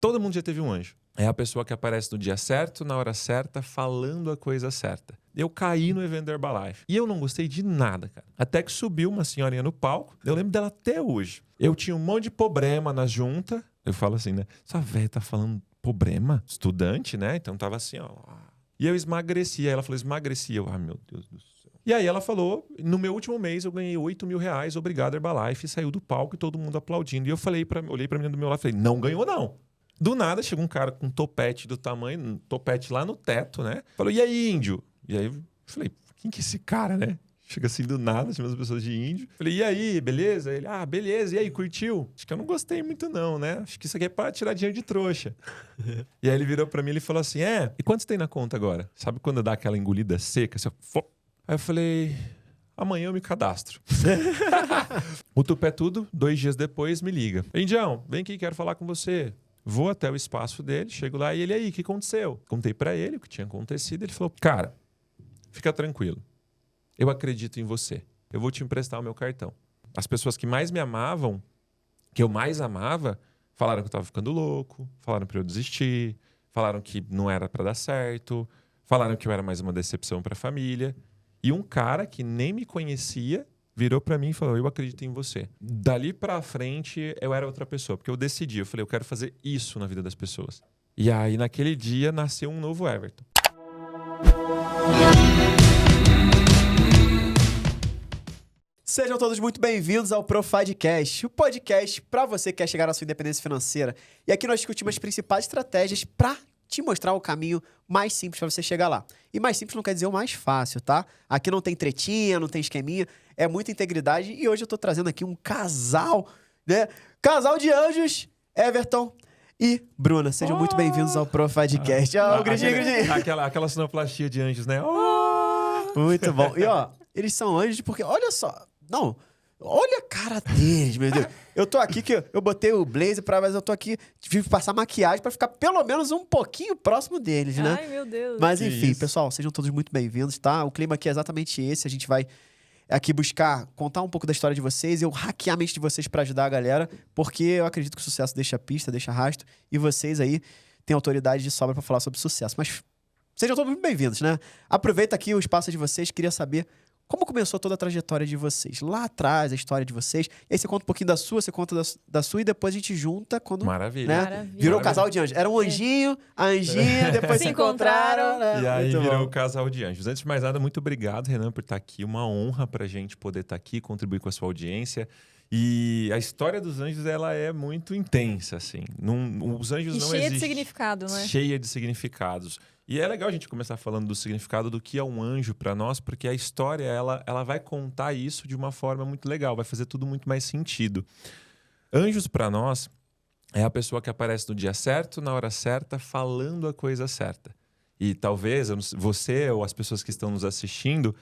Todo mundo já teve um anjo. É a pessoa que aparece no dia certo, na hora certa, falando a coisa certa. Eu caí no evento da Herbalife. E eu não gostei de nada, cara. Até que subiu uma senhorinha no palco. Eu lembro dela até hoje. Eu tinha um monte de problema na junta. Eu falo assim, né? Essa velha tá falando problema? Estudante, né? Então tava assim, ó. E eu emagreci. Aí ela falou, emagreci. Eu, meu Deus do céu. E aí ela falou, no meu último mês eu ganhei R$8.000, obrigado Herbalife. E saiu do palco e todo mundo aplaudindo. E eu falei, olhei pra menina do meu lado e falei, não ganhou não. Do nada, chegou um cara com um topete do tamanho, um topete lá no teto, né? Falou, e aí, índio? E aí eu falei, quem que é esse cara, né? Chega assim do nada, chama as pessoas de índio. Falei, e aí, beleza? Ele, beleza. E aí, curtiu? Acho que eu não gostei muito não, né? Acho que isso aqui é pra tirar dinheiro de trouxa. E aí ele virou pra mim e falou assim, e quanto você tem na conta agora? Sabe quando dá aquela engolida seca? Assim, aí eu falei, amanhã eu me cadastro. O tupé tudo, 2 dias depois, me liga. Indião, vem aqui, quero falar com você. Vou até o espaço dele, chego lá e ele, aí, o que aconteceu? Contei pra ele o que tinha acontecido. Ele falou, cara, fica tranquilo. Eu acredito em você. Eu vou te emprestar o meu cartão. As pessoas que mais me amavam, que eu mais amava, falaram que eu tava ficando louco, falaram pra eu desistir, falaram que não era pra dar certo, falaram que eu era mais uma decepção pra família. E um cara que nem me conhecia virou pra mim e falou, eu acredito em você. Dali pra frente, eu era outra pessoa, porque eu decidi, eu falei, eu quero fazer isso na vida das pessoas. E aí, naquele dia, nasceu um novo Everton. Sejam todos muito bem-vindos ao Profadcast, o podcast para você que quer chegar à sua independência financeira. E aqui nós discutimos as principais estratégias para te mostrar o caminho mais simples para você chegar lá. E mais simples não quer dizer o mais fácil, tá? Aqui não tem tretinha, não tem esqueminha, é muita integridade. E hoje eu tô trazendo aqui um casal, né? Casal de anjos, Everton e Bruna. Sejam muito bem-vindos ao Profadcast. Gridinho. Aquela sonoplastia de anjos, né? Muito bom. E ó, eles são anjos porque, olha só, não, olha a cara deles, meu Deus. Eu tô aqui que eu botei o blazer mas eu tô aqui, tive que passar maquiagem pra ficar pelo menos um pouquinho próximo deles, né? Ai, meu Deus. Mas enfim, pessoal, sejam todos muito bem-vindos, tá? O clima aqui é exatamente esse, a gente vai aqui buscar contar um pouco da história de vocês, eu hackear a mente de vocês pra ajudar a galera, porque eu acredito que o sucesso deixa pista, deixa rastro, e vocês aí têm autoridade de sobra pra falar sobre sucesso. Mas sejam todos muito bem-vindos, né? Aproveita aqui o espaço de vocês, queria saber como começou toda a trajetória de vocês? Lá atrás, a história de vocês. E aí você conta um pouquinho da sua, você conta da sua e depois a gente junta quando... Maravilha. Né? Maravilha. Virou o casal de anjos. Era um anjinho, a anjinha, depois se encontraram. Né? E aí Muito virou bom. o casal de anjos. Antes de mais nada, muito obrigado, Renan, por estar aqui. Uma honra pra gente poder estar aqui, contribuir com a sua audiência. E a história dos anjos, ela é muito intensa, assim. Os anjos não cheia existem. de significado, né? Cheia de significados. E é legal a gente começar falando do significado do que é um anjo para nós, porque a história ela vai contar isso de uma forma muito legal, vai fazer tudo muito mais sentido. Anjos para nós é a pessoa que aparece no dia certo, na hora certa, falando a coisa certa. E talvez você ou as pessoas que estão nos assistindo,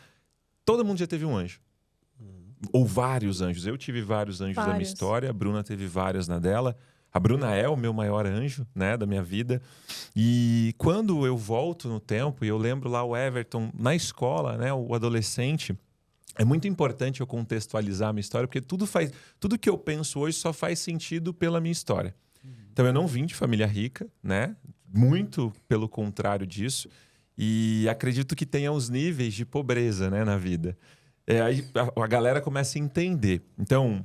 todo mundo já teve um anjo. Ou vários anjos. Eu tive vários anjos na minha história, a Bruna teve vários na dela. A Bruna é o meu maior anjo, né, da minha vida. E quando eu volto no tempo, e eu lembro lá o Everton na escola, né, o adolescente, é muito importante eu contextualizar a minha história, porque tudo que eu penso hoje só faz sentido pela minha história. Então eu não vim de família rica, né, muito pelo contrário disso, e acredito que tenha os níveis de pobreza, né, na vida. Aí a galera começa a entender. Então...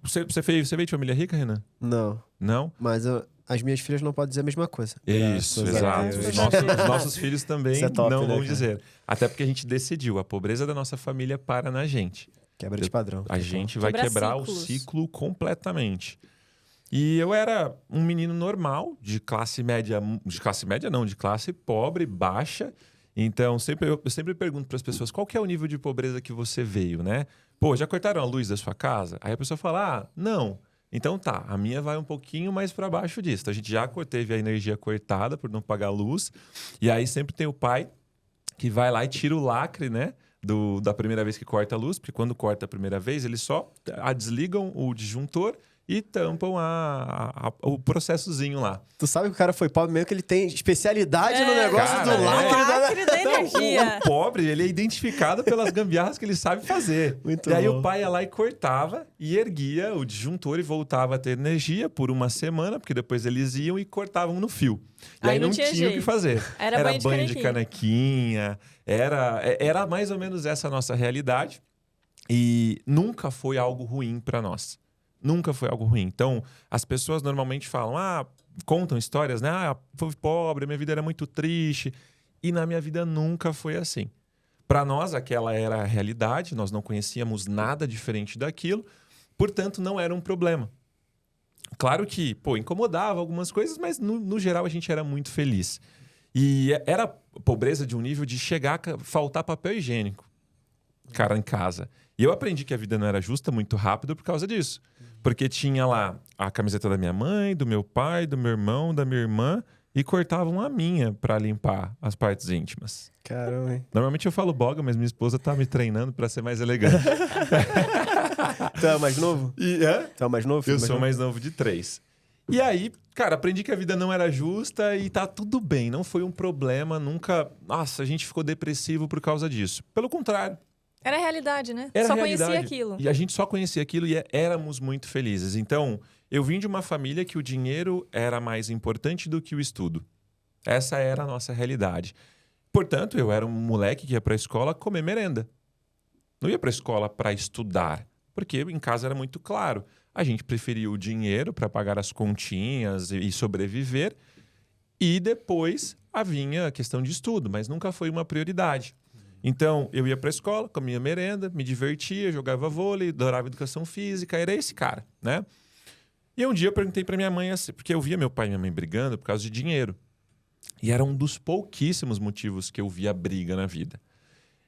Você veio de família rica, Renan? Não. Não? Mas as minhas filhas não podem dizer a mesma coisa. Isso, exato. Os nossos filhos também top, não né, vão cara? dizer. Até porque a gente decidiu, a pobreza da nossa família para na gente. Quebra de padrão. A gente vai quebrar o ciclo completamente. E eu era um menino normal, de classe média não, de classe pobre, baixa. Então, eu sempre pergunto para as pessoas, qual que é o nível de pobreza que você veio, né? Pô, já cortaram a luz da sua casa? Aí a pessoa fala, não. Então tá, a minha vai um pouquinho mais para baixo disso. Então, a gente já teve a energia cortada por não pagar luz. E aí sempre tem o pai que vai lá e tira o lacre, né? Da primeira vez que corta a luz, porque quando corta a primeira vez, eles só desligam o disjuntor e tampam o processozinho lá. Tu sabe que o cara foi pobre mesmo, que ele tem especialidade no negócio cara, do lacre. Lacre da Então, energia. o pobre, ele é identificado pelas gambiarras que ele sabe fazer. Muito e aí bom. o pai ia lá e cortava e erguia o disjuntor e voltava a ter energia por uma semana, porque depois eles iam e cortavam no fio. E Aí aí não não tinha tinha o que jeito. fazer. Era banho de canequinha, era mais ou menos essa a nossa realidade. E nunca foi algo ruim para nós. Nunca foi algo ruim. Então, as pessoas normalmente falam, contam histórias, né? Fui pobre, minha vida era muito triste. E na minha vida nunca foi assim. Para nós, aquela era a realidade, nós não conhecíamos nada diferente daquilo, portanto, não era um problema. Claro que, incomodava algumas coisas, mas no geral a gente era muito feliz. E era pobreza de um nível de chegar a faltar papel higiênico, cara, em casa. E eu aprendi que a vida não era justa muito rápido por causa disso. Porque tinha lá a camiseta da minha mãe, do meu pai, do meu irmão, da minha irmã, e cortavam a minha para limpar as partes íntimas. Caramba, hein? Normalmente eu falo boga, mas minha esposa tá me treinando para ser mais elegante. Tu é o mais novo? Tu é o mais novo? Eu sou o mais novo de 3. E aí, cara, aprendi que a vida não era justa e tá tudo bem. Não foi um problema, nunca... Nossa, a gente ficou depressivo por causa disso. Pelo contrário. Era a realidade, né? Era Só a realidade. conhecia aquilo. E a gente só conhecia aquilo e éramos muito felizes. Então, eu vim de uma família que o dinheiro era mais importante do que o estudo. Essa era a nossa realidade. Portanto, eu era um moleque que ia para a escola comer merenda. Não ia para a escola para estudar, porque em casa era muito claro. A gente preferia o dinheiro para pagar as continhas e sobreviver. E depois vinha a questão de estudo, mas nunca foi uma prioridade. Então, eu ia para a escola, comia merenda, me divertia, jogava vôlei, adorava educação física, era esse cara, né? E um dia eu perguntei para minha mãe, assim, porque eu via meu pai e minha mãe brigando por causa de dinheiro. E era um dos pouquíssimos motivos que eu via briga na vida.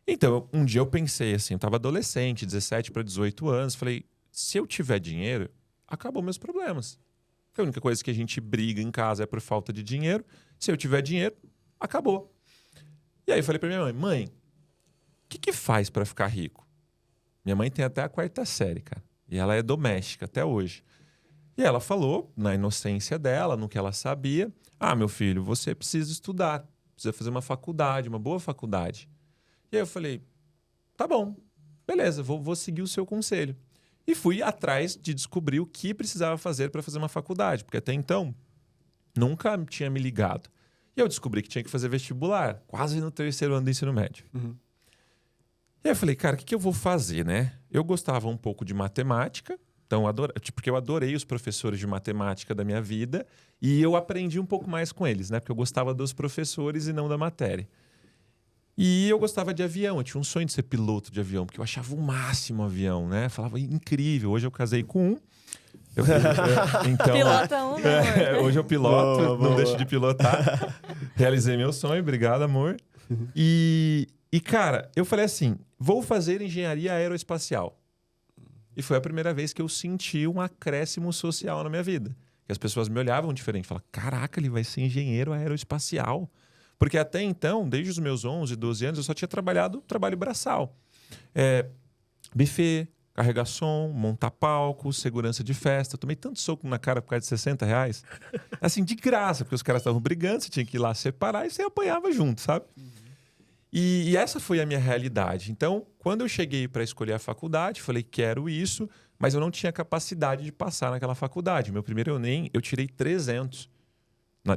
Então, um dia eu pensei assim, eu estava adolescente, 17 para 18 anos, falei, se eu tiver dinheiro, acabou meus problemas. A única coisa que a gente briga em casa é por falta de dinheiro. Se eu tiver dinheiro, acabou. E aí eu falei para minha mãe, mãe, o que faz para ficar rico? Minha mãe tem até a 4ª série, cara. E ela é doméstica até hoje. E ela falou, na inocência dela, no que ela sabia, meu filho, você precisa estudar. Precisa fazer uma faculdade, uma boa faculdade. E aí eu falei, tá bom, beleza, vou seguir o seu conselho. E fui atrás de descobrir o que precisava fazer para fazer uma faculdade. Porque até então, nunca tinha me ligado. E eu descobri que tinha que fazer vestibular, quase no 3º ano do ensino médio. Uhum. E aí eu falei, cara, o que eu vou fazer, né? Eu gostava um pouco de matemática, então porque eu adorei os professores de matemática da minha vida e eu aprendi um pouco mais com eles, né? Porque eu gostava dos professores e não da matéria. E eu gostava de avião, eu tinha um sonho de ser piloto de avião, porque eu achava o máximo avião, né? Falava, incrível, hoje eu casei com um. Então, Pilota um, meu amor. hoje eu piloto, Boa, não boa. deixo de pilotar. Realizei meu sonho, obrigado, amor. E, cara, eu falei assim, vou fazer engenharia aeroespacial. E foi a primeira vez que eu senti um acréscimo social na minha vida. Que as pessoas me olhavam diferente, falavam, caraca, ele vai ser engenheiro aeroespacial. Porque até então, desde os meus 11, 12 anos, eu só tinha trabalhado trabalho braçal. Buffet, carregar som, montar palco, segurança de festa. Eu tomei tanto soco na cara por causa de R$60. Assim, de graça, porque os caras estavam brigando, você tinha que ir lá separar e você apanhava junto, sabe? E essa foi a minha realidade. Então, quando eu cheguei para escolher a faculdade, falei, quero isso, mas eu não tinha capacidade de passar naquela faculdade. Meu primeiro eu tirei 300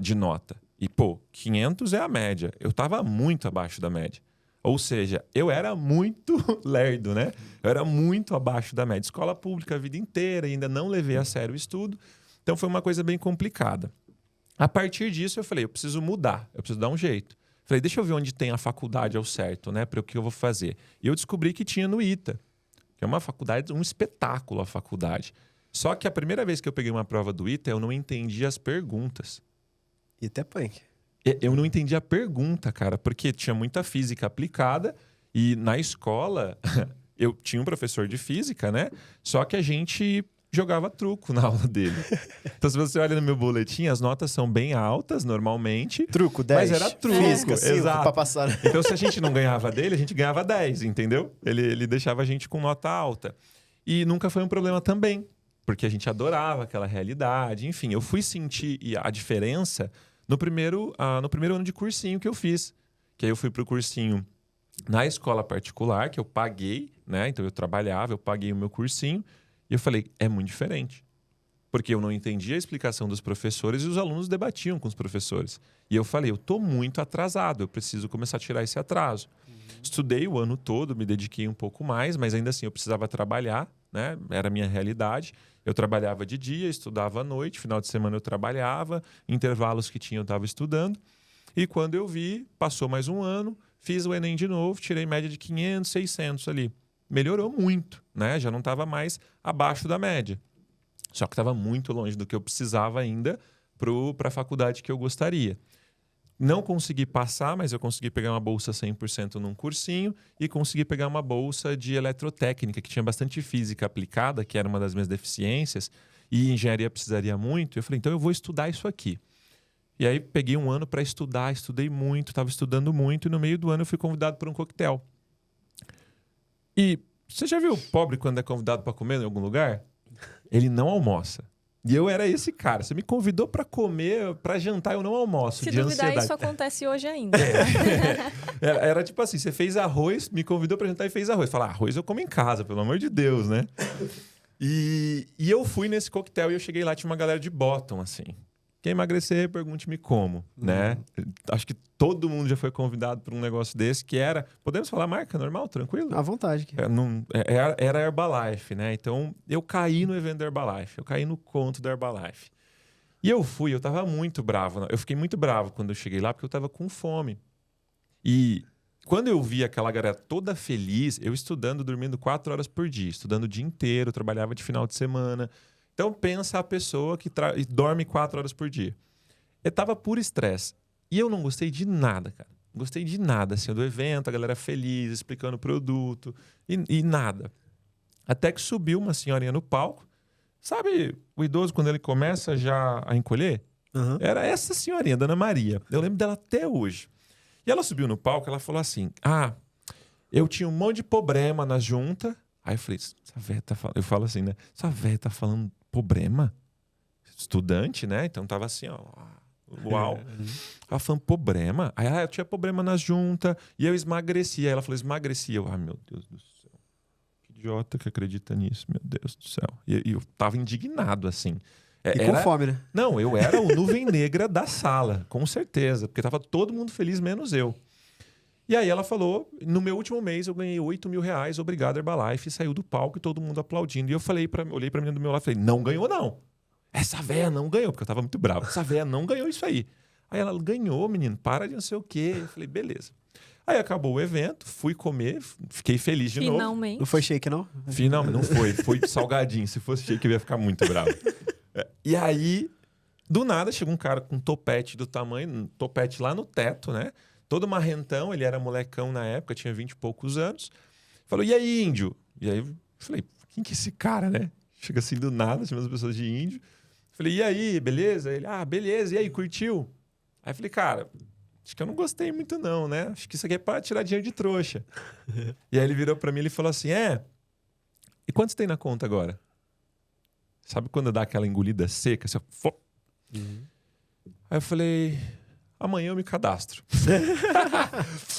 de nota. E, 500 é a média. Eu estava muito abaixo da média. Ou seja, eu era muito lerdo, né? Eu era muito abaixo da média. Escola pública a vida inteira, ainda não levei a sério o estudo. Então, foi uma coisa bem complicada. A partir disso, eu falei, eu preciso mudar, eu preciso dar um jeito. Falei, deixa eu ver onde tem a faculdade ao certo, né? Para o que eu vou fazer. E eu descobri que tinha no ITA, que é uma faculdade, um espetáculo a faculdade. Só que a primeira vez que eu peguei uma prova do ITA, eu não entendi as perguntas. ITA é punk. Eu não entendi a pergunta, cara, porque tinha muita física aplicada e na escola eu tinha um professor de física, né? Só que a gente jogava truco na aula dele. Então, se você olha no meu boletim, as notas são bem altas normalmente. Truco, 10. Mas era truco, Física, 5 exato. pra passar. Então, se a gente não ganhava dele, a gente ganhava 10, entendeu? Ele deixava a gente com nota alta. E nunca foi um problema também. porque a gente adorava aquela realidade. Enfim, eu fui sentir a diferença no primeiro ano de cursinho que eu fiz. Que aí eu fui pro cursinho na escola particular, que eu paguei, né? Então eu trabalhava, eu paguei o meu cursinho. E eu falei, é muito diferente. Porque eu não entendia a explicação dos professores e os alunos debatiam com os professores. E eu falei, eu tô muito atrasado, eu preciso começar a tirar esse atraso. Estudei o ano todo, me dediquei um pouco mais, mas ainda assim eu precisava trabalhar, né? Era a minha realidade. Eu trabalhava de dia, estudava à noite, final de semana eu trabalhava, intervalos que tinha eu estava estudando. E quando eu vi, passou mais um ano, fiz o Enem de novo, tirei média de 500, 600 ali. Melhorou muito, né? Já não estava mais abaixo da média. Só que estava muito longe do que eu precisava ainda para a faculdade que eu gostaria. Não consegui passar, mas eu consegui pegar uma bolsa 100% num cursinho e consegui pegar uma bolsa de eletrotécnica, que tinha bastante física aplicada, que era uma das minhas deficiências, e engenharia precisaria muito. Eu falei, então eu vou estudar isso aqui. E aí peguei um ano para estudar, estudei muito, estava estudando muito, e no meio do ano eu fui convidado para um coquetel. E você já viu o pobre quando é convidado para comer em algum lugar? Ele não almoça. E eu era esse cara. Você me convidou para comer, para jantar, eu não almoço. Se de duvidar, ansiedade. isso acontece hoje ainda. Era tipo assim, você fez arroz, me convidou para jantar e fez arroz. Fala, arroz eu como em casa, pelo amor de Deus, né? E eu fui nesse coquetel e eu cheguei lá, tinha uma galera de bottom, assim. Quer emagrecer, pergunte-me como, né? Acho que todo mundo já foi convidado para um negócio desse, que era... Podemos falar marca normal, tranquilo? À vontade. Era Herbalife, né? Então, eu caí no evento da Herbalife. Eu caí no conto da Herbalife. E eu tava muito bravo. Eu fiquei muito bravo quando eu cheguei lá, porque eu tava com fome. E quando eu vi aquela galera toda feliz, eu estudando, dormindo 4 horas por dia, estudando o dia inteiro, trabalhava de final de semana... Então, pensa a pessoa que dorme 4 horas por dia. Eu tava por estresse. E eu não gostei de nada, cara. Não gostei de nada, assim, do evento, a galera feliz, explicando o produto, e nada. Até que subiu uma senhorinha no palco. Sabe o idoso, quando ele começa já a encolher? Uhum. Era essa senhorinha, Dona Maria. Eu lembro dela até hoje. E ela subiu no palco, ela falou assim, eu tinha um monte de problema na junta. Aí eu falei, essa véia tá falando... Eu falo assim, né? Essa véia tá falando problema? Estudante, né? Então tava assim, ó. Uau. Ela falando problema. Aí eu tinha problema na junta e eu emagreci. Aí ela falou, emagreci. Eu, meu Deus do céu. Que idiota que acredita nisso, meu Deus do céu. E eu tava indignado, assim. Com fome, né? Não, eu era o nuvem negra da sala, com certeza. Porque tava todo mundo feliz, menos eu. E aí ela falou, no meu último mês eu ganhei R$8.000, obrigado Herbalife, e saiu do palco e todo mundo aplaudindo. E eu olhei pra menina do meu lado e falei, não ganhou não. Essa véia não ganhou, porque eu tava muito bravo. Essa véia não ganhou isso aí. Aí ela, ganhou, menino, para de não sei o quê. Eu falei, beleza. Aí acabou o evento, fui comer, fiquei feliz de novo. Finalmente. Não foi shake, não? Finalmente, não foi. Foi salgadinho. Se fosse shake, eu ia ficar muito bravo. E aí, do nada, chegou um cara com um topete do tamanho, um topete lá no teto, né? Todo marrentão, ele era molecão na época, tinha 20 e poucos anos. Falou, e aí, índio? E aí eu falei, quem que é esse cara, né? Chega assim do nada, chama as pessoas de índio. Falei, e aí, beleza? Ele, beleza, e aí, curtiu? Aí eu falei, cara, acho que eu não gostei muito não, né? Acho que isso aqui é para tirar dinheiro de trouxa. E aí ele virou para mim e falou assim, e quanto você tem na conta agora? Sabe quando dá aquela engolida seca? Assim, Aí eu falei... Amanhã eu me cadastro.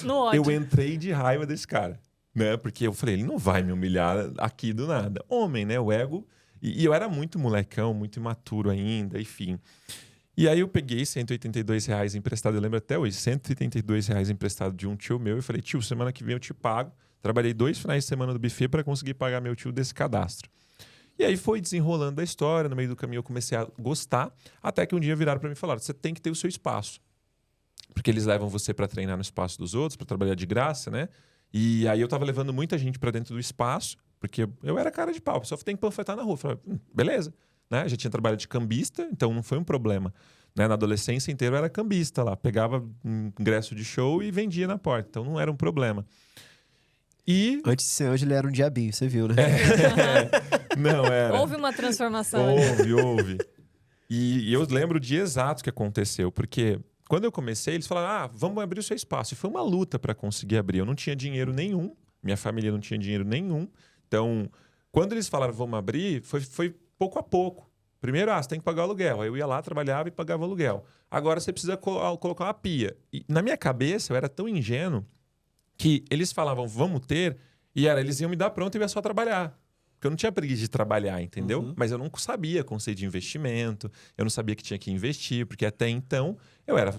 No ódio. Eu entrei de raiva desse cara, né? Porque eu falei, ele não vai me humilhar aqui do nada. Homem, né? O ego. E eu era muito molecão, muito imaturo ainda, enfim. E aí eu peguei R$182 emprestado, eu lembro até hoje, R$182 emprestado de um tio meu. E falei, tio, semana que vem eu te pago. Trabalhei 2 finais de semana do buffet para conseguir pagar meu tio desse cadastro. E aí foi desenrolando a história, no meio do caminho eu comecei a gostar, até que um dia viraram para mim e falaram, você tem que ter o seu espaço. Porque eles levam você para treinar no espaço dos outros, para trabalhar de graça, né? E aí eu tava levando muita gente para dentro do espaço, porque eu era cara de pau, só tem que panfletar na rua. Eu falei, beleza, né? Já tinha trabalhado de cambista, então não foi um problema. Né? Na adolescência inteira eu era cambista lá, pegava um ingresso de show e vendia na porta, então não era um problema. E... Antes de ser anjo, ele era um diabinho, você viu, né? Não, era. Houve uma transformação. Houve. E eu lembro o dia exato que aconteceu, porque... Quando eu comecei, eles falaram, vamos abrir o seu espaço. E foi uma luta para conseguir abrir. Eu não tinha dinheiro nenhum, minha família não tinha dinheiro nenhum. Então, quando eles falaram, vamos abrir, foi pouco a pouco. Primeiro, você tem que pagar o aluguel. Aí eu ia lá, trabalhava e pagava o aluguel. Agora você precisa colocar uma pia. E na minha cabeça, eu era tão ingênuo que eles falavam, vamos ter, e eles iam me dar pronto e eu ia só trabalhar. Porque eu não tinha preguiça de trabalhar, entendeu? Mas eu não sabia conceito de investimento, eu não sabia que tinha que investir, porque até então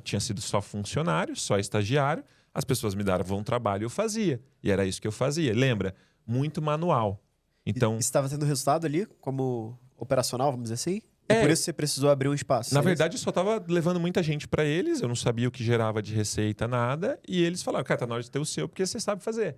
tinha sido só funcionário, só estagiário, as pessoas me davam um trabalho e eu fazia. E era isso que eu fazia. Lembra? Muito manual. Então, E você estava tendo resultado ali como operacional, vamos dizer assim? E por isso você precisou abrir um espaço. Na verdade, eu só estava levando muita gente para eles, eu não sabia o que gerava de receita, nada, e eles falaram, cara, tá na hora de ter o seu, porque você sabe fazer.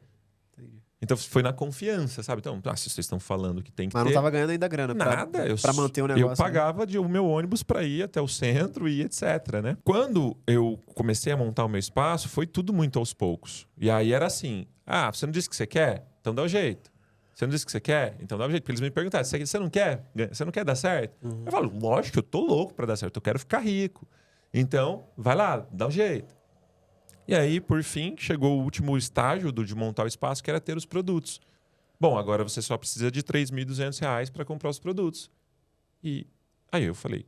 Entendi. Então, foi na confiança, sabe? Então, se vocês estão falando que tem que Mas ter... não estava ganhando ainda grana Nada, para manter o negócio. Eu pagava o meu ônibus para ir até o centro e etc, né? Quando eu comecei a montar o meu espaço, foi tudo muito aos poucos. E aí era assim, você não disse que você quer? Então dá o jeito. Você não disse que você quer? Então dá o jeito. Porque eles me perguntaram, você não quer? Você não quer dar certo? Eu falo, lógico, eu tô louco para dar certo, eu quero ficar rico. Então, vai lá, dá o jeito. E aí, por fim, chegou o último estágio de montar o espaço, que era ter os produtos. Bom, agora você só precisa de R$ 3.200 para comprar os produtos. E aí eu falei,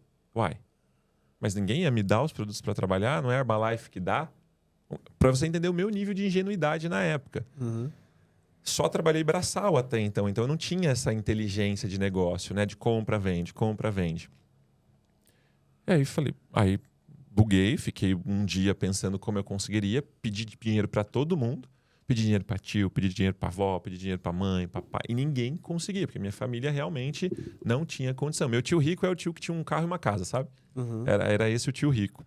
mas ninguém ia me dar os produtos para trabalhar? Não é a Herbalife que dá? Para você entender o meu nível de ingenuidade na época. Só trabalhei braçal até então eu não tinha essa inteligência de negócio, né? De compra, vende, compra, vende. E aí falei, buguei, fiquei um dia pensando como eu conseguiria, pedi dinheiro para todo mundo. Pedi dinheiro para tio, pedi dinheiro para avó, pedi dinheiro para mãe, papai. E ninguém conseguia, porque minha família realmente não tinha condição. Meu tio rico é o tio que tinha um carro e uma casa, sabe? Era esse o tio rico.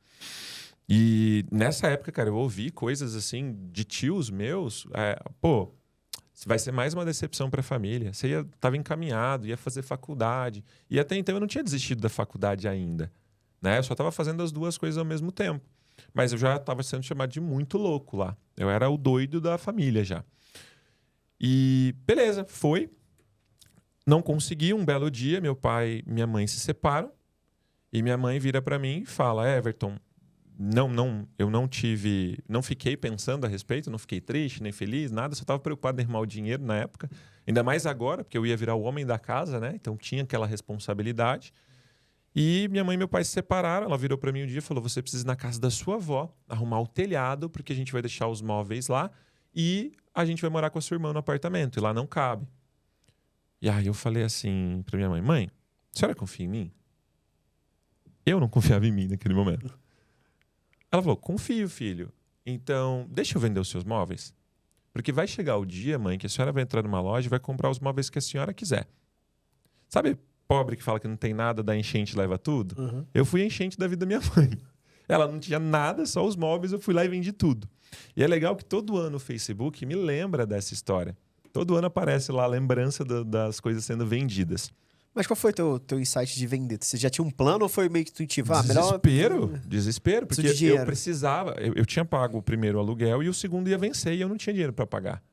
E nessa época, cara, eu ouvi coisas assim de tios meus. Vai ser mais uma decepção para a família. Você estava encaminhado, ia fazer faculdade. E até então eu não tinha desistido da faculdade ainda, né? Eu só estava fazendo as duas coisas ao mesmo tempo. Mas eu já estava sendo chamado de muito louco lá. Eu era o doido da família já. E beleza, foi. Não consegui. Um belo dia, meu pai e minha mãe se separam. E minha mãe vira para mim e fala, Everton, eu não fiquei pensando a respeito, não fiquei triste, nem feliz, nada. Só estava preocupado em arrumar o dinheiro na época. Ainda mais agora, porque eu ia virar o homem da casa, né? Então tinha aquela responsabilidade. E minha mãe e meu pai se separaram. Ela virou para mim um dia e falou, você precisa ir na casa da sua avó, arrumar o telhado, porque a gente vai deixar os móveis lá e a gente vai morar com a sua irmã no apartamento, e lá não cabe. E aí eu falei assim para minha mãe, mãe, a senhora confia em mim? Eu não confiava em mim naquele momento. Ela falou, confio, filho. Então, deixa eu vender os seus móveis. Porque vai chegar o dia, mãe, que a senhora vai entrar numa loja e vai comprar os móveis que a senhora quiser. Sabe pobre que fala que não tem nada, da enchente e leva tudo? Eu fui a enchente da vida da minha mãe. Ela não tinha nada, só os móveis, eu fui lá e vendi tudo. E é legal que todo ano o Facebook me lembra dessa história. Todo ano aparece lá a lembrança das coisas sendo vendidas. Mas qual foi o teu insight de vender? Você já tinha um plano ou foi meio que intuitivo? Desespero, porque eu precisava. Eu tinha pago o primeiro aluguel e o segundo ia vencer e eu não tinha dinheiro para pagar.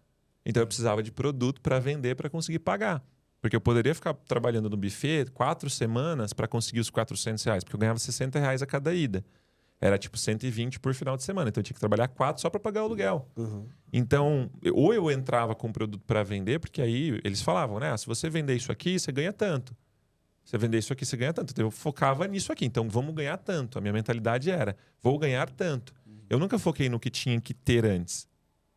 Então eu precisava de produto para vender para conseguir pagar. Porque eu poderia ficar trabalhando no buffet 4 semanas para conseguir os R$ 400, porque eu ganhava R$ 60 a cada ida. Era tipo 120 por final de semana. Então eu tinha que trabalhar 4 só para pagar o aluguel. Então, ou eu entrava com produto para vender, porque aí eles falavam, né? Se você vender isso aqui, você ganha tanto. Se você vender isso aqui, você ganha tanto. Então eu focava nisso aqui. Então vamos ganhar tanto. A minha mentalidade era, vou ganhar tanto. Eu nunca foquei no que tinha que ter antes.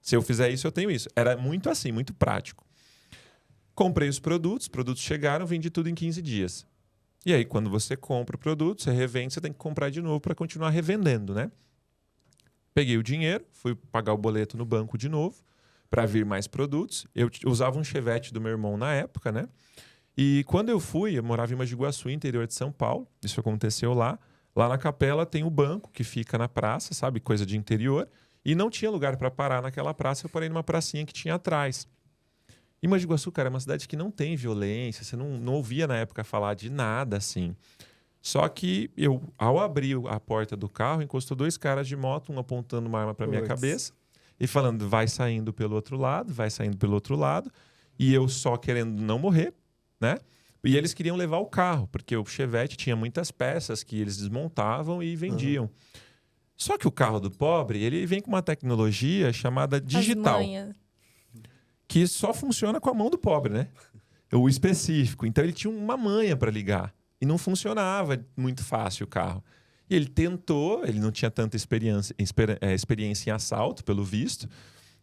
Se eu fizer isso, eu tenho isso. Era muito assim, muito prático. Comprei os produtos chegaram, vendi tudo em 15 dias. E aí, quando você compra o produto, você revende, você tem que comprar de novo para continuar revendendo, né? Peguei o dinheiro, fui pagar o boleto no banco de novo para vir mais produtos. Eu usava um Chevette do meu irmão na época, né? E quando eu morava em Mogi Guaçu, interior de São Paulo. Isso aconteceu lá. Lá na Capela tem o banco que fica na praça, sabe? Coisa de interior. E não tinha lugar para parar naquela praça. Eu parei numa pracinha que tinha atrás. E Mogi Guaçu, cara, é uma cidade que não tem violência. Você não ouvia na época falar de nada assim. Só que ao abrir a porta do carro, encostou 2 caras de moto, um apontando uma arma para minha cabeça e falando, vai saindo pelo outro lado, vai saindo pelo outro lado. E eu só querendo não morrer, né? E eles queriam levar o carro, porque o Chevette tinha muitas peças que eles desmontavam e vendiam. Só que o carro do pobre, ele vem com uma tecnologia chamada digital. Que só funciona com a mão do pobre, né? o específico. Então ele tinha uma manha para ligar. E não funcionava muito fácil o carro. E ele tentou, ele não tinha tanta experiência em assalto, pelo visto.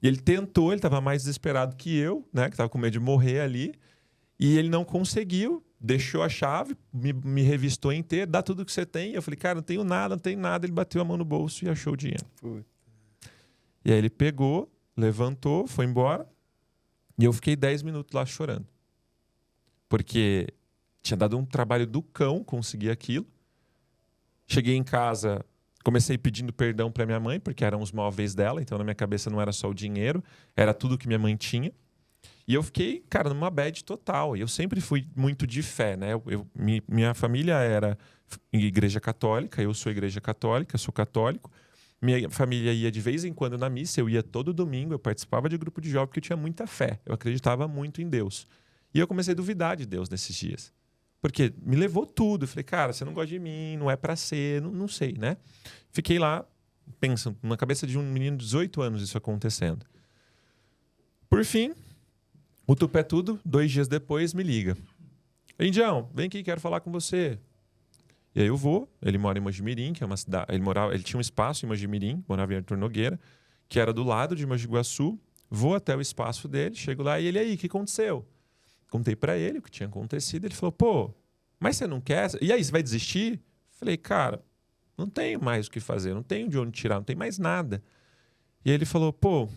E ele tentou, ele estava mais desesperado que eu, né? Que estava com medo de morrer ali. E ele não conseguiu, deixou a chave, me revistou inteiro, dá tudo que você tem. Eu falei, cara, não tenho nada, não tenho nada. Ele bateu a mão no bolso e achou o dinheiro. Puta. E aí ele pegou, levantou, foi embora. E eu fiquei 10 minutos lá chorando. Porque tinha dado um trabalho do cão conseguir aquilo. Cheguei em casa, comecei pedindo perdão para minha mãe, porque eram os móveis dela. Então na minha cabeça não era só o dinheiro, era tudo que minha mãe tinha. E eu fiquei, cara, numa bad total. E eu sempre fui muito de fé, né? Minha família era igreja católica, eu sou igreja católica, sou católico. Minha família ia de vez em quando na missa, eu ia todo domingo, eu participava de grupo de jovem porque eu tinha muita fé. Eu acreditava muito em Deus. E eu comecei a duvidar de Deus nesses dias. Porque me levou tudo. Eu falei, cara, você não gosta de mim, não é pra ser, não sei, né? Fiquei lá, pensando, na cabeça de um menino de 18 anos isso acontecendo. Por fim, o Tupé Tudo, 2 dias depois, me liga. Indião, vem aqui, quero falar com você. E aí eu vou, ele mora em Mojimirim, que é uma cidade... Ele tinha um espaço em Mojimirim, morava em Arthur Nogueira, que era do lado de Mogi Guaçu. Vou até o espaço dele, chego lá e ele aí, o que aconteceu? Contei pra ele o que tinha acontecido. Ele falou, pô, mas você não quer? E aí, você vai desistir? Falei, cara, não tenho mais o que fazer, não tenho de onde tirar, não tem mais nada. E ele falou, pô,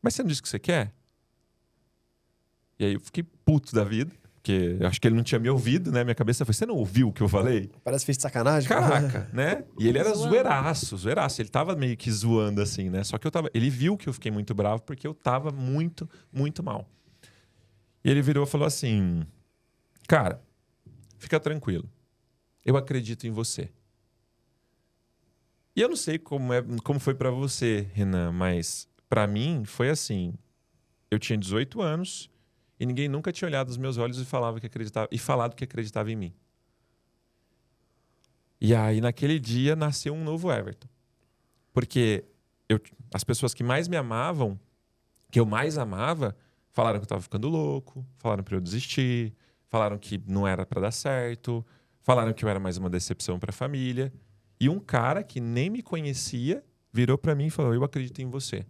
mas você não disse que você quer? E aí eu fiquei puto da vida, porque eu acho que ele não tinha me ouvido, né? Minha cabeça foi, você não ouviu o que eu falei? Parece que fez de sacanagem. Caraca, né? E ele era Zoando. zoeiraço. Ele tava meio que zoando assim, né? Só que ele viu que eu fiquei muito bravo porque eu tava muito, muito mal. E ele virou e falou assim, cara, fica tranquilo. Eu acredito em você. E eu não sei como foi pra você, Renan, mas pra mim foi assim. Eu tinha 18 anos e ninguém nunca tinha olhado nos meus olhos e falado que acreditava em mim. E aí, naquele dia, nasceu um novo Everton. Porque as pessoas que mais me amavam, que eu mais amava, falaram que eu estava ficando louco, falaram para eu desistir, falaram que não era para dar certo, falaram que eu era mais uma decepção para a família. E um cara que nem me conhecia virou para mim e falou, eu acredito em você.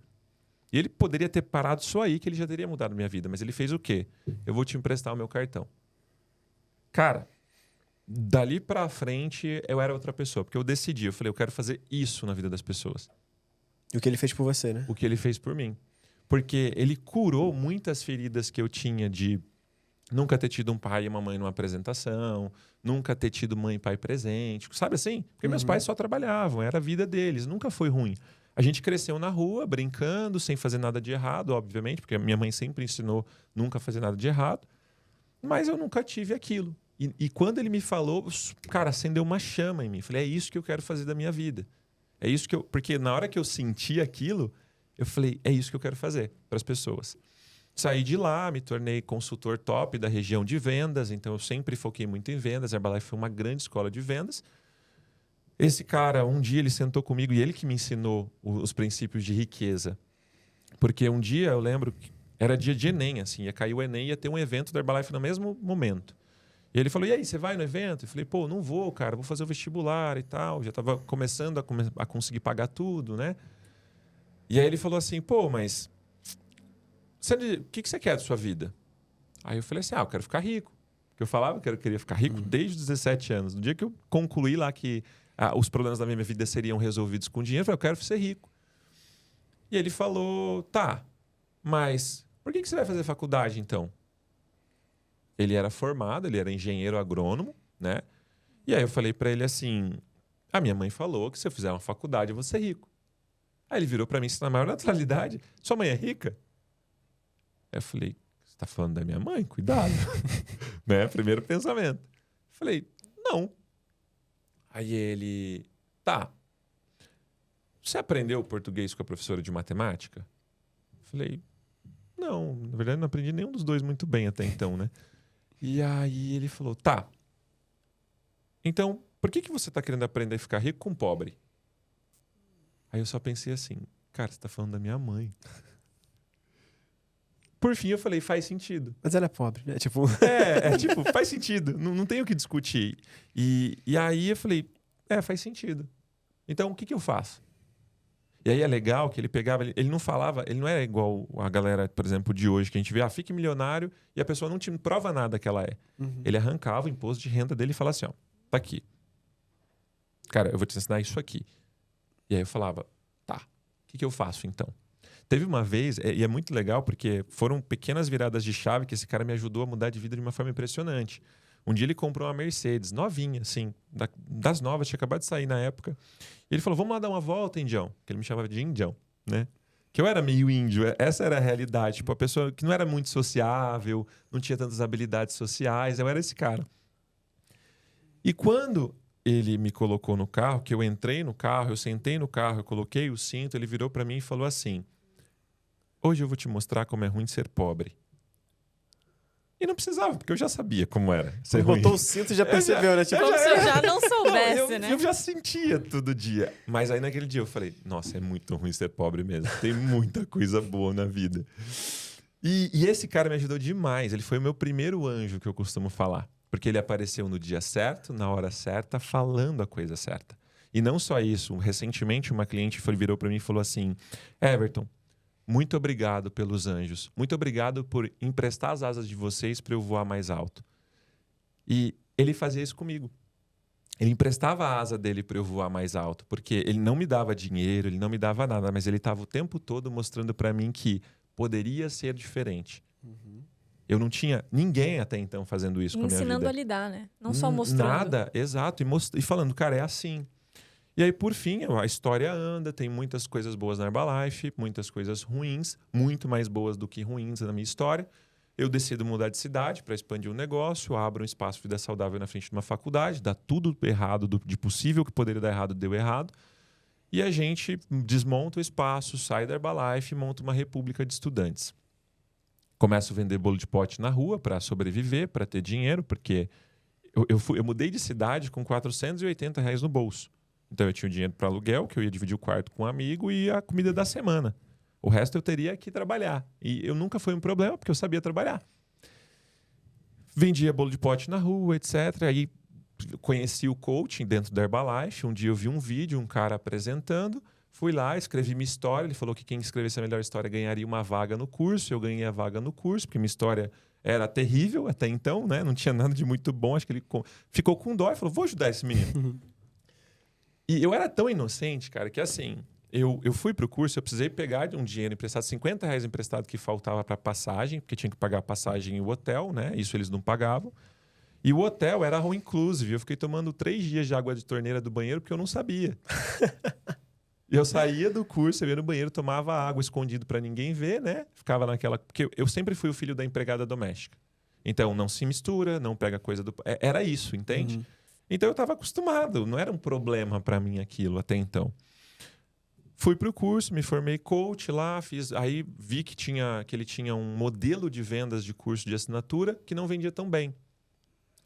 E ele poderia ter parado só aí, que ele já teria mudado a minha vida. Mas ele fez o quê? Eu vou te emprestar o meu cartão. Cara, dali pra frente, eu era outra pessoa. Porque eu decidi, eu falei, eu quero fazer isso na vida das pessoas. E o que ele fez por você, né? O que ele fez por mim. Porque ele curou muitas feridas que eu tinha de nunca ter tido um pai e uma mãe numa apresentação, nunca ter tido mãe e pai presente. Sabe assim? Porque meus pais só trabalhavam, era a vida deles, nunca foi ruim. A gente cresceu na rua, brincando, sem fazer nada de errado, obviamente, porque a minha mãe sempre ensinou nunca fazer nada de errado. Mas eu nunca tive aquilo. E quando ele me falou, cara, acendeu uma chama em mim. Falei, é isso que eu quero fazer da minha vida. É isso que eu... Porque na hora que eu senti aquilo, eu falei, é isso que eu quero fazer para as pessoas. Saí de lá, me tornei consultor top da região de vendas, então eu sempre foquei muito em vendas. A Herbalife foi uma grande escola de vendas. Esse cara, um dia ele sentou comigo e ele que me ensinou os princípios de riqueza. Porque um dia, eu lembro, que era dia de Enem, assim, ia cair o Enem e ia ter um evento da Herbalife no mesmo momento. E ele falou, e aí, você vai no evento? Eu falei, pô, não vou, cara, vou fazer o vestibular e tal. Já estava começando a conseguir pagar tudo, né? E aí ele falou assim, pô, mas o que você quer da sua vida? Aí eu falei assim, eu quero ficar rico. Porque eu falava que eu queria ficar rico desde os 17 anos. No dia que eu concluí lá que os problemas da minha vida seriam resolvidos com dinheiro, eu falei, eu quero ser rico. E ele falou, tá, mas por que você vai fazer faculdade, então? Ele era formado, ele era engenheiro agrônomo, né? E aí eu falei pra ele assim, a minha mãe falou que se eu fizer uma faculdade eu vou ser rico. Aí ele virou pra mim na maior naturalidade, sua mãe é rica? Aí eu falei, você tá falando da minha mãe? Cuidado. Né? Primeiro pensamento. Falei, não. Aí ele, tá. Você aprendeu português com a professora de matemática? Falei, não. Na verdade, não aprendi nenhum dos dois muito bem até então, né? E aí ele falou, tá. Então, por que você tá querendo aprender a ficar rico com pobre? Aí eu só pensei assim, cara, você tá falando da minha mãe. Por fim, eu falei, faz sentido. Mas ela é pobre, né? Tipo... Tipo, faz sentido. Não tem o que discutir. E aí eu falei, faz sentido. Então, o que eu faço? E aí é legal que ele pegava... Ele não falava... Ele não era igual a galera, por exemplo, de hoje, que a gente vê, fique milionário e a pessoa não te prova nada que ela é. Uhum. Ele arrancava o imposto de renda dele e falava assim, ó, tá aqui. Cara, eu vou te ensinar isso aqui. E aí eu falava, tá, o que eu faço então? Teve uma vez, e é muito legal porque foram pequenas viradas de chave que esse cara me ajudou a mudar de vida de uma forma impressionante. Um dia ele comprou uma Mercedes, novinha, assim, das novas, tinha acabado de sair na época. E ele falou, vamos lá dar uma volta, indião. Que ele me chamava de indião, né? Que eu era meio índio, essa era a realidade. Tipo, a pessoa que não era muito sociável, não tinha tantas habilidades sociais, eu era esse cara. E quando ele me colocou no carro, que eu entrei no carro, eu sentei no carro, eu coloquei o cinto, ele virou para mim e falou assim, hoje eu vou te mostrar como é ruim ser pobre. E não precisava, porque eu já sabia como era ser ruim. Botou o cinto e já percebeu, né? Tipo, Como se eu já não soubesse, né? Eu já sentia todo dia. Mas aí naquele dia eu falei, nossa, é muito ruim ser pobre mesmo. Tem muita coisa boa na vida. E esse cara me ajudou demais. Ele foi o meu primeiro anjo, que eu costumo falar. Porque ele apareceu no dia certo, na hora certa, falando a coisa certa. E não só isso. Recentemente uma cliente virou para mim e falou assim, Everton, muito obrigado pelos anjos. Muito obrigado por emprestar as asas de vocês para eu voar mais alto. E ele fazia isso comigo. Ele emprestava a asa dele para eu voar mais alto, porque ele não me dava dinheiro, ele não me dava nada, mas ele estava o tempo todo mostrando para mim que poderia ser diferente. Uhum. Eu não tinha ninguém até então fazendo isso com a minha vida. Ensinando a lidar, né? Não só mostrando. Nada, exato. E falando, cara, é assim. E aí, por fim, a história anda, tem muitas coisas boas na Herbalife, muitas coisas ruins, muito mais boas do que ruins na minha história. Eu decido mudar de cidade para expandir o negócio, abro um espaço de vida saudável na frente de uma faculdade, dá tudo errado, de possível que poderia dar errado, deu errado. E a gente desmonta o espaço, sai da Herbalife e monta uma república de estudantes. Começo a vender bolo de pote na rua para sobreviver, para ter dinheiro, porque eu mudei de cidade com R$480 no bolso. Então eu tinha o dinheiro para aluguel, que eu ia dividir o quarto com um amigo e a comida da semana. O resto eu teria que trabalhar. E eu nunca foi um problema, porque eu sabia trabalhar. Vendia bolo de pote na rua, etc. Aí conheci o coaching dentro da Herbalife. Um dia eu vi um vídeo, um cara apresentando. Fui lá, escrevi minha história. Ele falou que quem escrevesse a melhor história ganharia uma vaga no curso. Eu ganhei a vaga no curso, porque minha história era terrível até então, né? Não tinha nada de muito bom. Acho que ele ficou com dó e falou, vou ajudar esse menino. E eu era tão inocente, cara, que assim, eu fui pro curso, eu precisei pegar um dinheiro emprestado, R$50 emprestado que faltava para passagem, porque tinha que pagar a passagem e o hotel, né? Isso eles não pagavam. E o hotel era all inclusive. Eu fiquei tomando 3 dias de água de torneira do banheiro porque eu não sabia. E eu saía do curso, eu ia no banheiro, tomava água escondido para ninguém ver, né? Ficava naquela... Porque eu sempre fui o filho da empregada doméstica. Então, não se mistura, não pega coisa do... Era isso, entende? Uhum. Então eu estava acostumado, não era um problema para mim aquilo até então. Fui para o curso, me formei coach lá, aí vi que ele tinha um modelo de vendas de curso de assinatura que não vendia tão bem.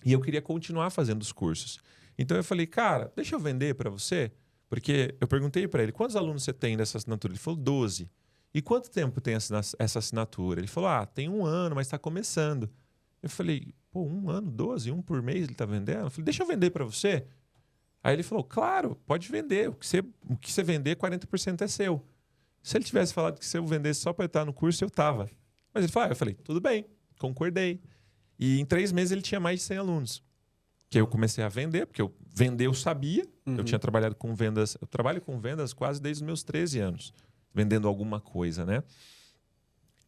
E eu queria continuar fazendo os cursos. Então eu falei, cara, deixa eu vender para você, porque eu perguntei para ele, quantos alunos você tem dessa assinatura? Ele falou, 12. E quanto tempo tem essa assinatura? Ele falou, tem 1 ano, mas está começando. Eu falei, 1 ano, 12, 1 por mês ele está vendendo? Eu falei, deixa eu vender para você. Aí ele falou, claro, pode vender. O que você vender, 40% é seu. Se ele tivesse falado que se eu vendesse só para estar no curso, eu estava. Mas ele falou, eu falei, tudo bem, concordei. E em 3 meses ele tinha mais de 100 alunos. Que eu comecei a vender, porque vender eu sabia. Uhum. Eu tinha trabalhado com vendas, eu trabalho com vendas quase desde os meus 13 anos. Vendendo alguma coisa, né?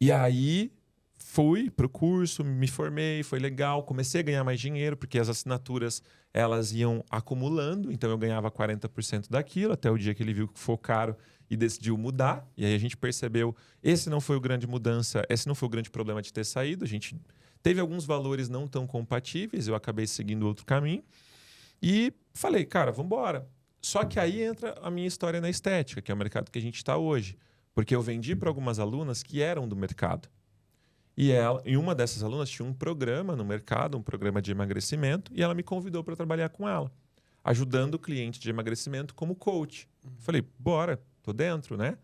E aí... fui para o curso, me formei, foi legal, comecei a ganhar mais dinheiro, porque as assinaturas elas iam acumulando, então eu ganhava 40% daquilo, até o dia que ele viu que foi caro e decidiu mudar. E aí a gente percebeu, esse não foi o grande problema de ter saído, a gente teve alguns valores não tão compatíveis, eu acabei seguindo outro caminho e falei, cara, vamos embora. Só que aí entra a minha história na estética, que é o mercado que a gente está hoje, porque eu vendi para algumas alunas que eram do mercado. E uma dessas alunas tinha um programa no mercado, um programa de emagrecimento, e ela me convidou para trabalhar com ela, ajudando o cliente de emagrecimento como coach. Falei, bora, tô dentro, né?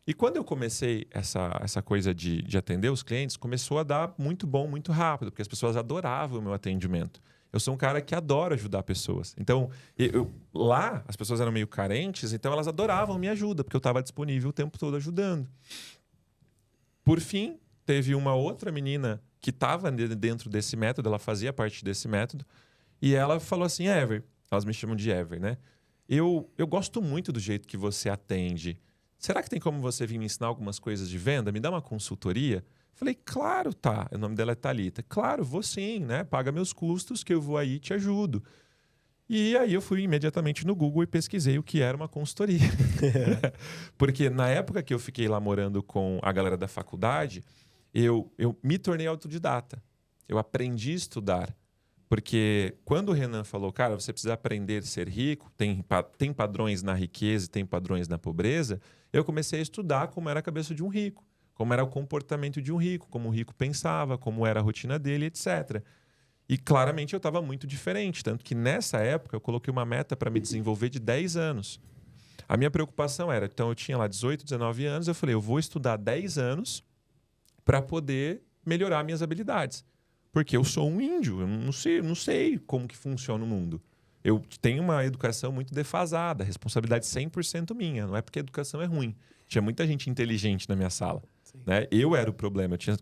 E quando eu comecei essa coisa de atender os clientes, começou a dar muito bom, muito rápido, porque as pessoas adoravam o meu atendimento. Eu sou um cara que adora ajudar pessoas. Então, lá, as pessoas eram meio carentes, então elas adoravam minha ajuda, porque eu estava disponível o tempo todo ajudando. Por fim, teve uma outra menina que estava dentro desse método, ela fazia parte desse método, e ela falou assim, Ever, elas me chamam de Ever, né? Eu gosto muito do jeito que você atende. Será que tem como você vir me ensinar algumas coisas de venda? Me dá uma consultoria? Falei, claro, tá. O nome dela é Thalita. Claro, vou sim, né? Paga meus custos que eu vou aí e te ajudo. E aí eu fui imediatamente no Google e pesquisei o que era uma consultoria. Porque na época que eu fiquei lá morando com a galera da faculdade, eu me tornei autodidata. Eu aprendi a estudar. Porque quando o Renan falou, cara, você precisa aprender a ser rico, tem padrões na riqueza e tem padrões na pobreza, eu comecei a estudar como era a cabeça de um rico, como era o comportamento de um rico, como o rico pensava, como era a rotina dele, etc. E claramente eu estava muito diferente, tanto que nessa época eu coloquei uma meta para me desenvolver de 10 anos. A minha preocupação era, então eu tinha lá 18, 19 anos, eu falei, eu vou estudar 10 anos para poder melhorar minhas habilidades. Porque eu sou um índio, eu não sei como que funciona o mundo. Eu tenho uma educação muito defasada, responsabilidade 100% minha. Não é porque a educação é ruim. Tinha muita gente inteligente na minha sala. Né? Eu era o problema. Eu tinha,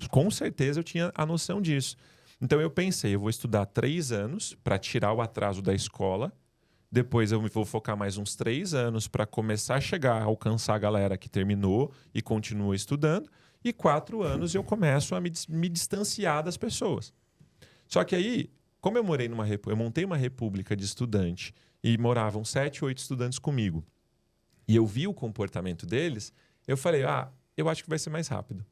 com certeza eu tinha a noção disso. Então eu pensei, eu vou estudar 3 anos para tirar o atraso da escola. Depois eu vou focar mais uns 3 anos para começar a chegar, a alcançar a galera que terminou e continua estudando. E 4 anos eu começo a me distanciar das pessoas. Só que aí, como eu montei uma república de estudante e moravam 7, 8 estudantes comigo, e eu vi o comportamento deles, eu falei, eu acho que vai ser mais rápido.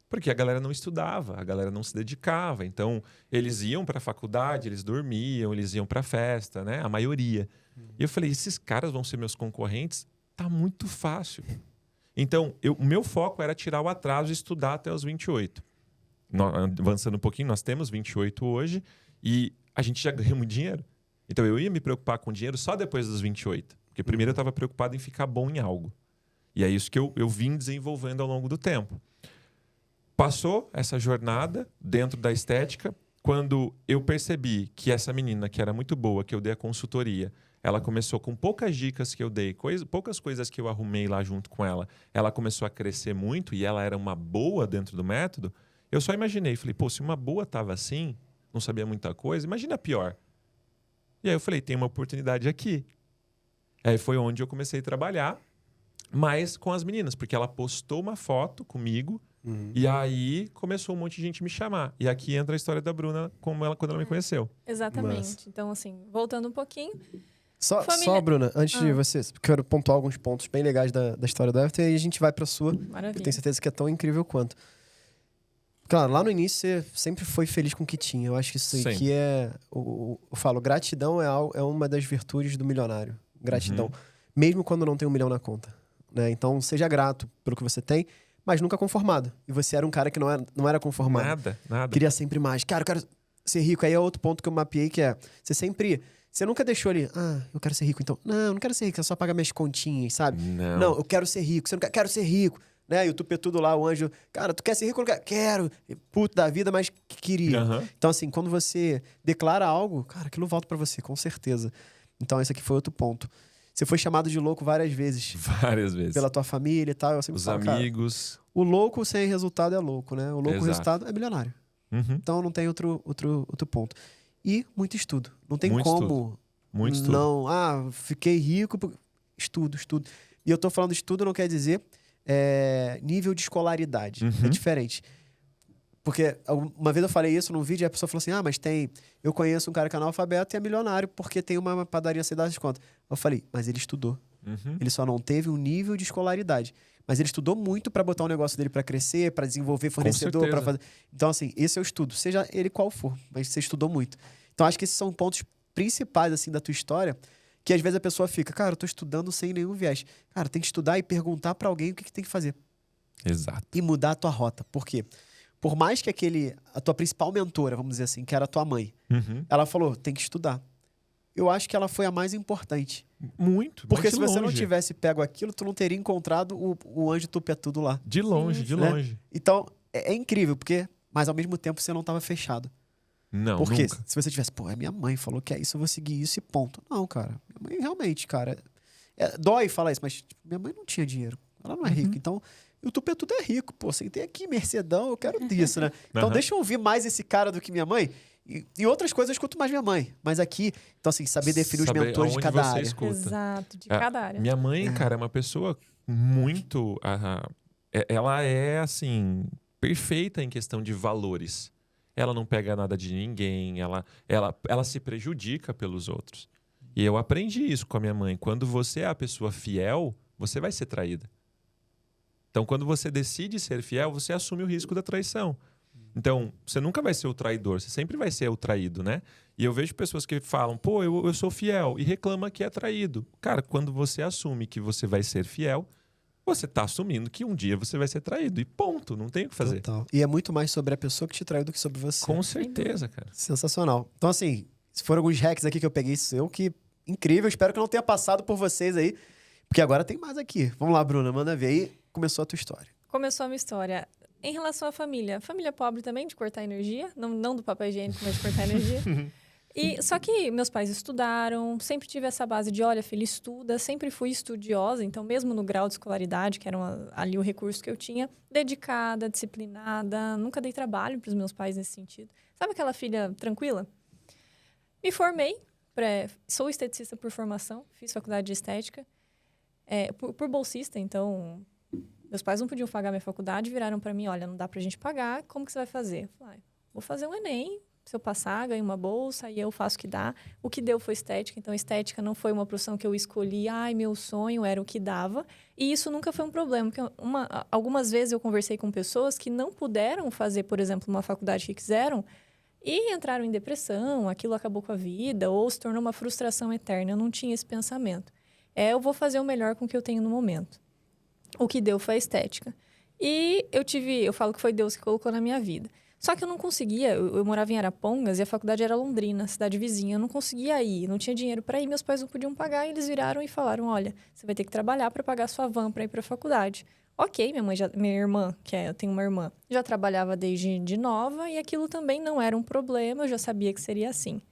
Porque a galera não estudava, a galera não se dedicava. Então, eles iam para a faculdade, eles dormiam, eles iam para a festa, né? A maioria. E eu falei, esses caras vão ser meus concorrentes? Tá muito fácil. Então, o meu foco era tirar o atraso e estudar até os 28. Avançando um pouquinho, nós temos 28 hoje e a gente já ganha muito dinheiro. Então, eu ia me preocupar com dinheiro só depois dos 28. Porque primeiro eu estava preocupado em ficar bom em algo. E é isso que eu vim desenvolvendo ao longo do tempo. Passou essa jornada dentro da estética, quando eu percebi que essa menina, que era muito boa, que eu dei a consultoria, ela começou com poucas dicas que eu dei, poucas coisas que eu arrumei lá junto com ela. Ela começou a crescer muito e ela era uma boa dentro do método. Eu só imaginei, falei, pô, se uma boa estava assim, não sabia muita coisa, imagina a pior. E aí eu falei, tem uma oportunidade aqui. Aí foi onde eu comecei a trabalhar, mas com as meninas, porque ela postou uma foto comigo e aí começou um monte de gente me chamar. E aqui entra a história da Bruna, quando ela me conheceu. Exatamente. Massa. Então, assim, voltando um pouquinho... Só, Família- Bruna, antes de você, quero pontuar alguns pontos bem legais da história do Everton e aí a gente vai pra sua, que eu Maravilha. tenho certeza que é tão incrível quanto. Claro, lá no início você sempre foi feliz com o que tinha. Eu acho que isso aqui é... Eu falo, gratidão é uma das virtudes do milionário. Gratidão. Mesmo quando não tem 1 milhão na conta. Né? Então, seja grato pelo que você tem, mas nunca conformado. E você era um cara que não era conformado. Nada. Queria sempre mais. Cara, eu quero ser rico. Aí é outro ponto que eu mapeei, que é... Você nunca deixou ali, eu quero ser rico, então. Não, eu não quero ser rico, eu só pagar minhas continhas, sabe? Não, eu quero ser rico. Você não quero ser rico. Né? E o tupetudo lá, o anjo, cara, tu quer ser rico? Eu não quero. Puto da vida, mas queria. Então, assim, quando você declara algo, cara, aquilo volta pra você, com certeza. Então, esse aqui foi outro ponto. Você foi chamado de louco várias vezes. Várias vezes. Pela tua família e tal. Eu sempre Os falo, amigos. cara, o louco sem resultado é louco, né? O louco Exato. resultado é milionário. Então, não tem outro ponto. E muito estudo. Não tem Muito como... Muito estudo. Não, fiquei rico... Estudo. E eu tô falando de estudo, não quer dizer nível de escolaridade. É diferente. Porque uma vez eu falei isso num vídeo e a pessoa falou assim, mas eu conheço um cara que é analfabeto e é milionário porque tem uma padaria sem dar desconto. Eu falei, mas ele estudou. Ele só não teve um nível de escolaridade. Mas ele estudou muito para botar o negócio dele para crescer, para desenvolver fornecedor, para fazer... Então, assim, esse é o estudo. Seja ele qual for, mas você estudou muito. Então, acho que esses são pontos principais, assim, da tua história, que às vezes a pessoa fica, cara, eu tô estudando sem nenhum viés. Cara, tem que estudar e perguntar para alguém o que tem que fazer. Exato. E mudar a tua rota. Por quê? Por mais que a tua principal mentora, vamos dizer assim, que era a tua mãe, ela falou, tem que estudar. eu acho que ela foi a mais importante. Muito. Porque mas se de você não longe. tivesse pego aquilo, tu não teria encontrado o anjo tupetudo lá. De longe, Sim, de sim. longe. Então, é incrível, porque... Mas ao mesmo tempo você não estava fechado. Não, Porque nunca. se você tivesse, pô, é minha mãe falou que é isso, eu vou seguir isso e ponto. Não, cara. Minha mãe realmente, cara. Dói falar isso, mas tipo, minha mãe não tinha dinheiro. Ela não é rica. Então, e o tupetudo é rico. Pô, sentei aqui, Mercedão, eu quero disso, né? Então, Aham. deixa eu ouvir mais esse cara do que minha mãe. E outras coisas eu escuto mais minha mãe. Mas aqui, então assim, saber definir os Saber mentores de aonde cada você área. escuta. Exato, de Ah, cada área. Minha mãe, cara, é uma pessoa muito. Ela é, assim, perfeita em questão de valores. Ela não pega nada de ninguém, ela se prejudica pelos outros. E eu aprendi isso com a minha mãe. Quando você é a pessoa fiel, você vai ser traída. Então, quando você decide ser fiel, você assume o risco da traição. Então, você nunca vai ser o traidor, você sempre vai ser o traído, né? E eu vejo pessoas que falam, pô, eu sou fiel, e reclama que é traído. Cara, quando você assume que você vai ser fiel, você tá assumindo que um dia você vai ser traído. E ponto, não tem o que fazer. Total. E é muito mais sobre a pessoa que te traiu do que sobre você. Com certeza, cara. Sensacional. Então, assim, se foram alguns hacks aqui que eu peguei seu, que incrível. Espero que não tenha passado por vocês aí. Porque agora tem mais aqui. Vamos lá, Bruna, manda ver aí. Começou a tua história. Começou a minha história. Em relação à família. Família pobre também, de cortar energia. Não do papel higiênico, mas de cortar energia. Só que meus pais estudaram, sempre tive essa base de, olha, filho, estuda. Sempre fui estudiosa, então mesmo no grau de escolaridade, que era ali o recurso que eu tinha, dedicada, disciplinada. Nunca dei trabalho para os meus pais nesse sentido. Sabe aquela filha tranquila? Me formei, sou esteticista por formação, fiz faculdade de estética. Por bolsista, então... Meus pais não podiam pagar minha faculdade, viraram para mim, olha, não dá pra gente pagar, como que você vai fazer? Eu falei, vou fazer um Enem, se eu passar, ganho uma bolsa, e eu faço o que dá. O que deu foi estética, então estética não foi uma profissão que eu escolhi, meu sonho era o que dava. E isso nunca foi um problema, porque algumas vezes eu conversei com pessoas que não puderam fazer, por exemplo, uma faculdade que quiseram, e entraram em depressão, aquilo acabou com a vida, ou se tornou uma frustração eterna. Eu não tinha esse pensamento. Eu vou fazer o melhor com o que eu tenho no momento. O que deu foi a estética. E eu falo que foi Deus que colocou na minha vida. Só que eu não conseguia, eu morava em Arapongas e a faculdade era Londrina, cidade vizinha. Eu não conseguia ir, não tinha dinheiro para ir, meus pais não podiam pagar. E eles viraram e falaram, olha, você vai ter que trabalhar para pagar sua van para ir para a faculdade. Ok, minha irmã, eu tenho uma irmã, já trabalhava desde de nova e aquilo também não era um problema, eu já sabia que seria assim.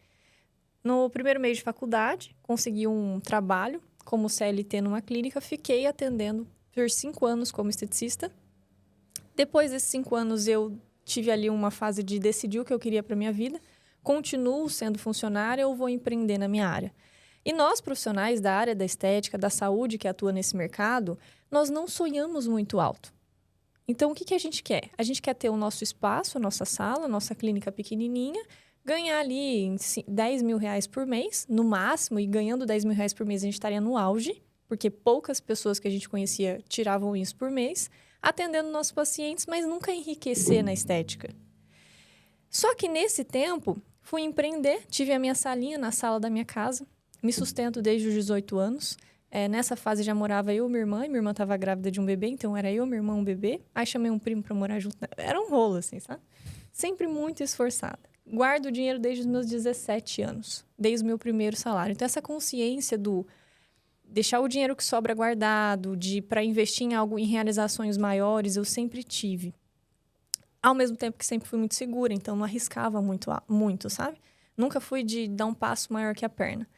No primeiro mês de faculdade, consegui um trabalho como CLT numa clínica, fiquei atendendo por 5 anos como esteticista. Depois desses 5 anos, eu tive ali uma fase de decidir o que eu queria para minha vida. Continuo sendo funcionária ou vou empreender na minha área. E nós, profissionais da área da estética, da saúde que atua nesse mercado, nós não sonhamos muito alto. Então, o que a gente quer? A gente quer ter o nosso espaço, a nossa sala, a nossa clínica pequenininha, ganhar ali 10 mil reais por mês, no máximo, e ganhando 10 mil reais por mês a gente estaria no auge, porque poucas pessoas que a gente conhecia tiravam isso por mês, atendendo nossos pacientes, mas nunca enriquecer na estética. Só que nesse tempo, fui empreender, tive a minha salinha na sala da minha casa, me sustento desde os 18 anos. Nessa fase já morava eu e minha irmã estava grávida de um bebê, então era eu, minha irmã, um bebê. Aí chamei um primo para morar junto, era um rolo assim, sabe? Sempre muito esforçada. Guardo dinheiro desde os meus 17 anos, desde o meu primeiro salário. Então essa consciência do deixar o dinheiro que sobra guardado, para investir em algo, em realizações maiores, eu sempre tive. Ao mesmo tempo que sempre fui muito segura, então não arriscava muito, sabe? Nunca fui de dar um passo maior que a perna.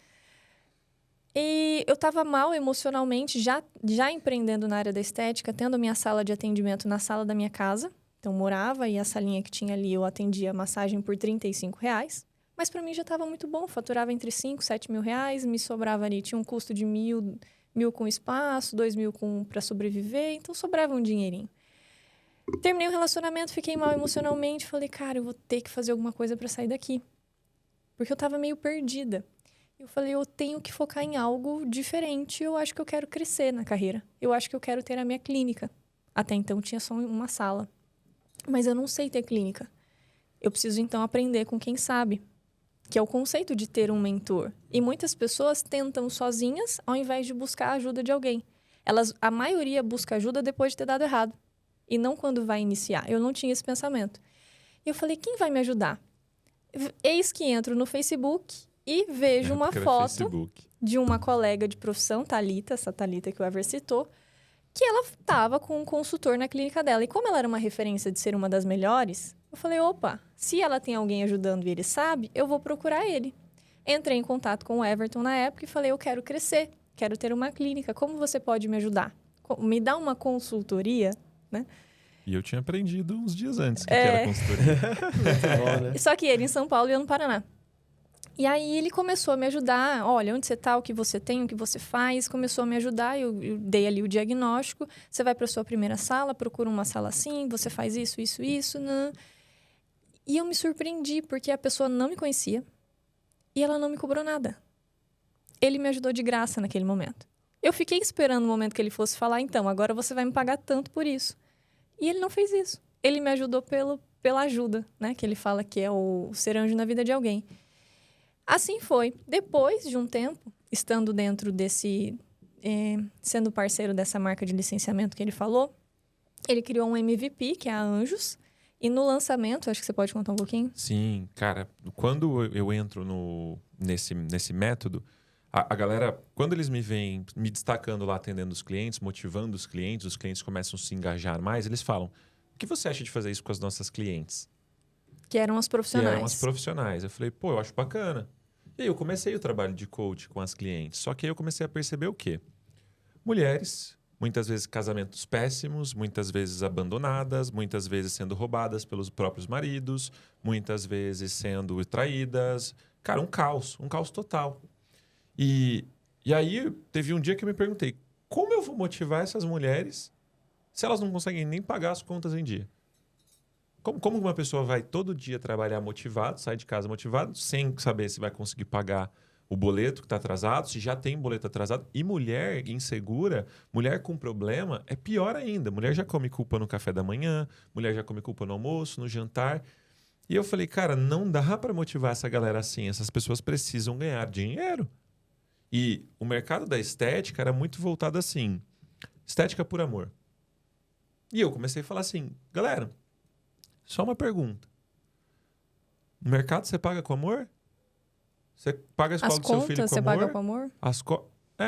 E eu estava mal emocionalmente, já empreendendo na área da estética, tendo a minha sala de atendimento na sala da minha casa. Então, morava e a salinha que tinha ali, eu atendia a massagem por R$35. Mas para mim já estava muito bom, faturava entre 5 e 7 mil reais, me sobrava ali, tinha um custo de 1.000 com espaço, 2.000 para sobreviver, então sobrava um dinheirinho. Terminei o relacionamento, fiquei mal emocionalmente, falei, cara, eu vou ter que fazer alguma coisa para sair daqui. Porque eu estava meio perdida. Eu falei, eu tenho que focar em algo diferente, eu acho que eu quero crescer na carreira. Eu acho que eu quero ter a minha clínica. Até então tinha só uma sala. Mas eu não sei ter clínica. Eu preciso então aprender com quem sabe. Que é o conceito de ter um mentor. E muitas pessoas tentam sozinhas ao invés de buscar a ajuda de alguém. A maioria busca ajuda depois de ter dado errado. E não quando vai iniciar. Eu não tinha esse pensamento. E eu falei, quem vai me ajudar? Eis que entro no Facebook E vejo uma Época era foto Facebook. de uma colega de profissão, Thalita, essa Thalita que o Ever citou, que ela estava com um consultor na clínica dela. E como ela era uma referência de ser uma das melhores, eu falei, opa, se ela tem alguém ajudando e ele sabe, eu vou procurar ele. Entrei em contato com o Everton na época e falei, eu quero crescer, quero ter uma clínica, como você pode me ajudar? Me dá uma consultoria, né? E eu tinha aprendido uns dias antes que era consultoria. Muito bom, né? Só que ele em São Paulo e eu no Paraná. E aí ele começou a me ajudar. Olha, onde você tá, o que você tem, o que você faz. Começou a me ajudar, eu dei ali o diagnóstico. Você vai para sua primeira sala, procura uma sala assim, você faz isso, isso, isso. Né? E eu me surpreendi, porque a pessoa não me conhecia e ela não me cobrou nada. Ele me ajudou de graça naquele momento. Eu fiquei esperando o momento que ele fosse falar, então, agora você vai me pagar tanto por isso. E ele não fez isso. Ele me ajudou pela ajuda, né? Que ele fala que é o ser anjo na vida de alguém. Assim foi. Depois de um tempo, estando dentro desse... sendo parceiro dessa marca de licenciamento que ele falou, ele criou um MVP, que é a Anjos. E no lançamento, acho que você pode contar um pouquinho? Sim, cara. Quando eu entro nesse método, a galera, quando eles me veem me destacando lá, atendendo os clientes, motivando os clientes começam a se engajar mais, eles falam, o que você acha de fazer isso com as nossas clientes? Que eram as Que profissionais. eram as profissionais. Eu falei, pô, eu acho bacana. E aí eu comecei o trabalho de coach com as clientes. Só que aí eu comecei a perceber o quê? Mulheres, muitas vezes casamentos péssimos, muitas vezes abandonadas, muitas vezes sendo roubadas pelos próprios maridos, muitas vezes sendo traídas. Cara, um caos total. E aí teve um dia que eu me perguntei, como eu vou motivar essas mulheres se elas não conseguem nem pagar as contas em dia? Como uma pessoa vai todo dia trabalhar motivado, sai de casa motivado, sem saber se vai conseguir pagar o boleto que está atrasado, se já tem boleto atrasado? E mulher insegura, mulher com problema, é pior ainda. Mulher já come culpa no café da manhã, mulher já come culpa no almoço, no jantar. E eu falei, cara, não dá para motivar essa galera assim. Essas pessoas precisam ganhar dinheiro. E o mercado da estética era muito voltado assim, estética por amor. E eu comecei a falar assim, galera, só uma pergunta. No mercado você paga com amor? Você paga a escola As do seu filho contas com você amor? paga com amor?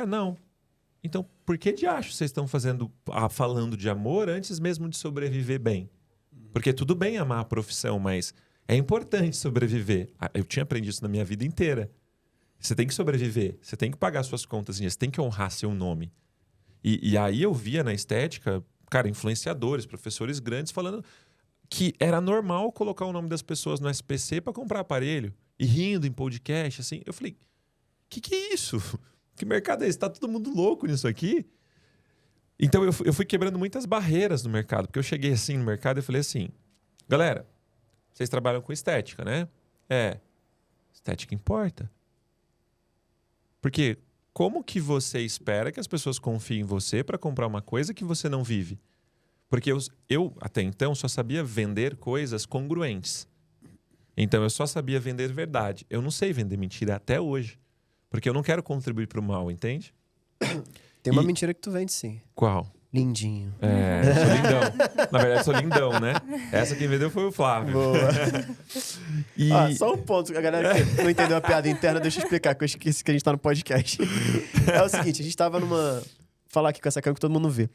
Não. Então, por que de acho vocês estão falando de amor antes mesmo de sobreviver bem? Porque tudo bem amar a profissão, mas é importante sobreviver. Eu tinha aprendido isso na minha vida inteira. Você tem que sobreviver, você tem que pagar suas contas, você tem que honrar seu nome. E aí eu via na estética, cara, influenciadores, professores grandes falando que era normal colocar o nome das pessoas no SPC para comprar aparelho. E rindo em podcast, assim. Eu falei, que é isso? Que mercado é esse? Tá todo mundo louco nisso aqui? Então eu fui quebrando muitas barreiras no mercado. Porque eu cheguei assim no mercado e falei assim, galera, vocês trabalham com estética, né? Estética importa. Porque como que você espera que as pessoas confiem em você para comprar uma coisa que você não vive? Porque eu, até então, só sabia vender coisas congruentes. Então, eu só sabia vender verdade. Eu não sei vender mentira até hoje. Porque eu não quero contribuir para o mal, entende? Tem uma mentira que tu vende, sim. Qual? Lindinho. Eu sou lindão. Na verdade, eu sou lindão, né? Essa quem vendeu foi o Flávio. Boa. E... Só um ponto. A galera que não entendeu a piada interna, deixa eu explicar, que eu esqueci que a gente tá no podcast. É o seguinte, a gente tava numa... Falar aqui com essa câmera que todo mundo vê.